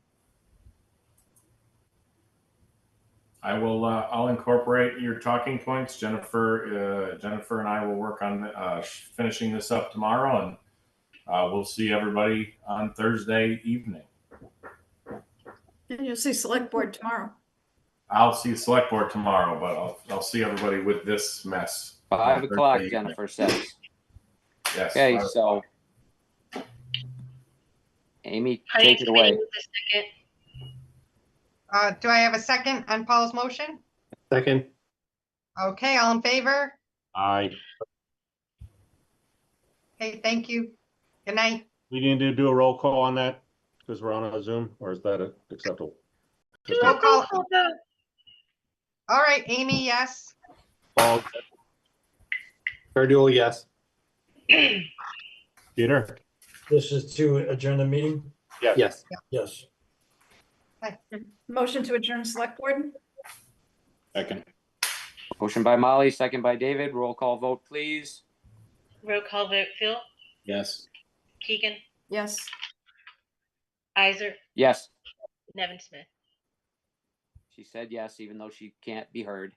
I'll incorporate your talking points. Jennifer and I will work on finishing this up tomorrow, and we'll see everybody on Thursday evening. And you'll see select board tomorrow. I'll see the select board tomorrow, but I'll see everybody with this mess. 5 on o'clock, Thursday evening. Jennifer says. Yes. Okay, 5 so Amy, take Finance it committee away. with the second. Do I have a second on Paul's motion? Second. Okay, all in favor? Aye. Okay, thank you. Good night. We need to do a roll call on that because we're on a Zoom, or is that acceptable? Roll call. All right, Amy, yes. Paul, Shardul, yes. Peter? This is to adjourn the meeting? Yes. Yes. Motion to adjourn select board? Second. Motion by Molly, second by David. Roll call vote, please. Roll call vote, Phil, Yes. Keegan, Yes. Isaac, Yes, Nevin Smith. she said yes, even though she can't be heard.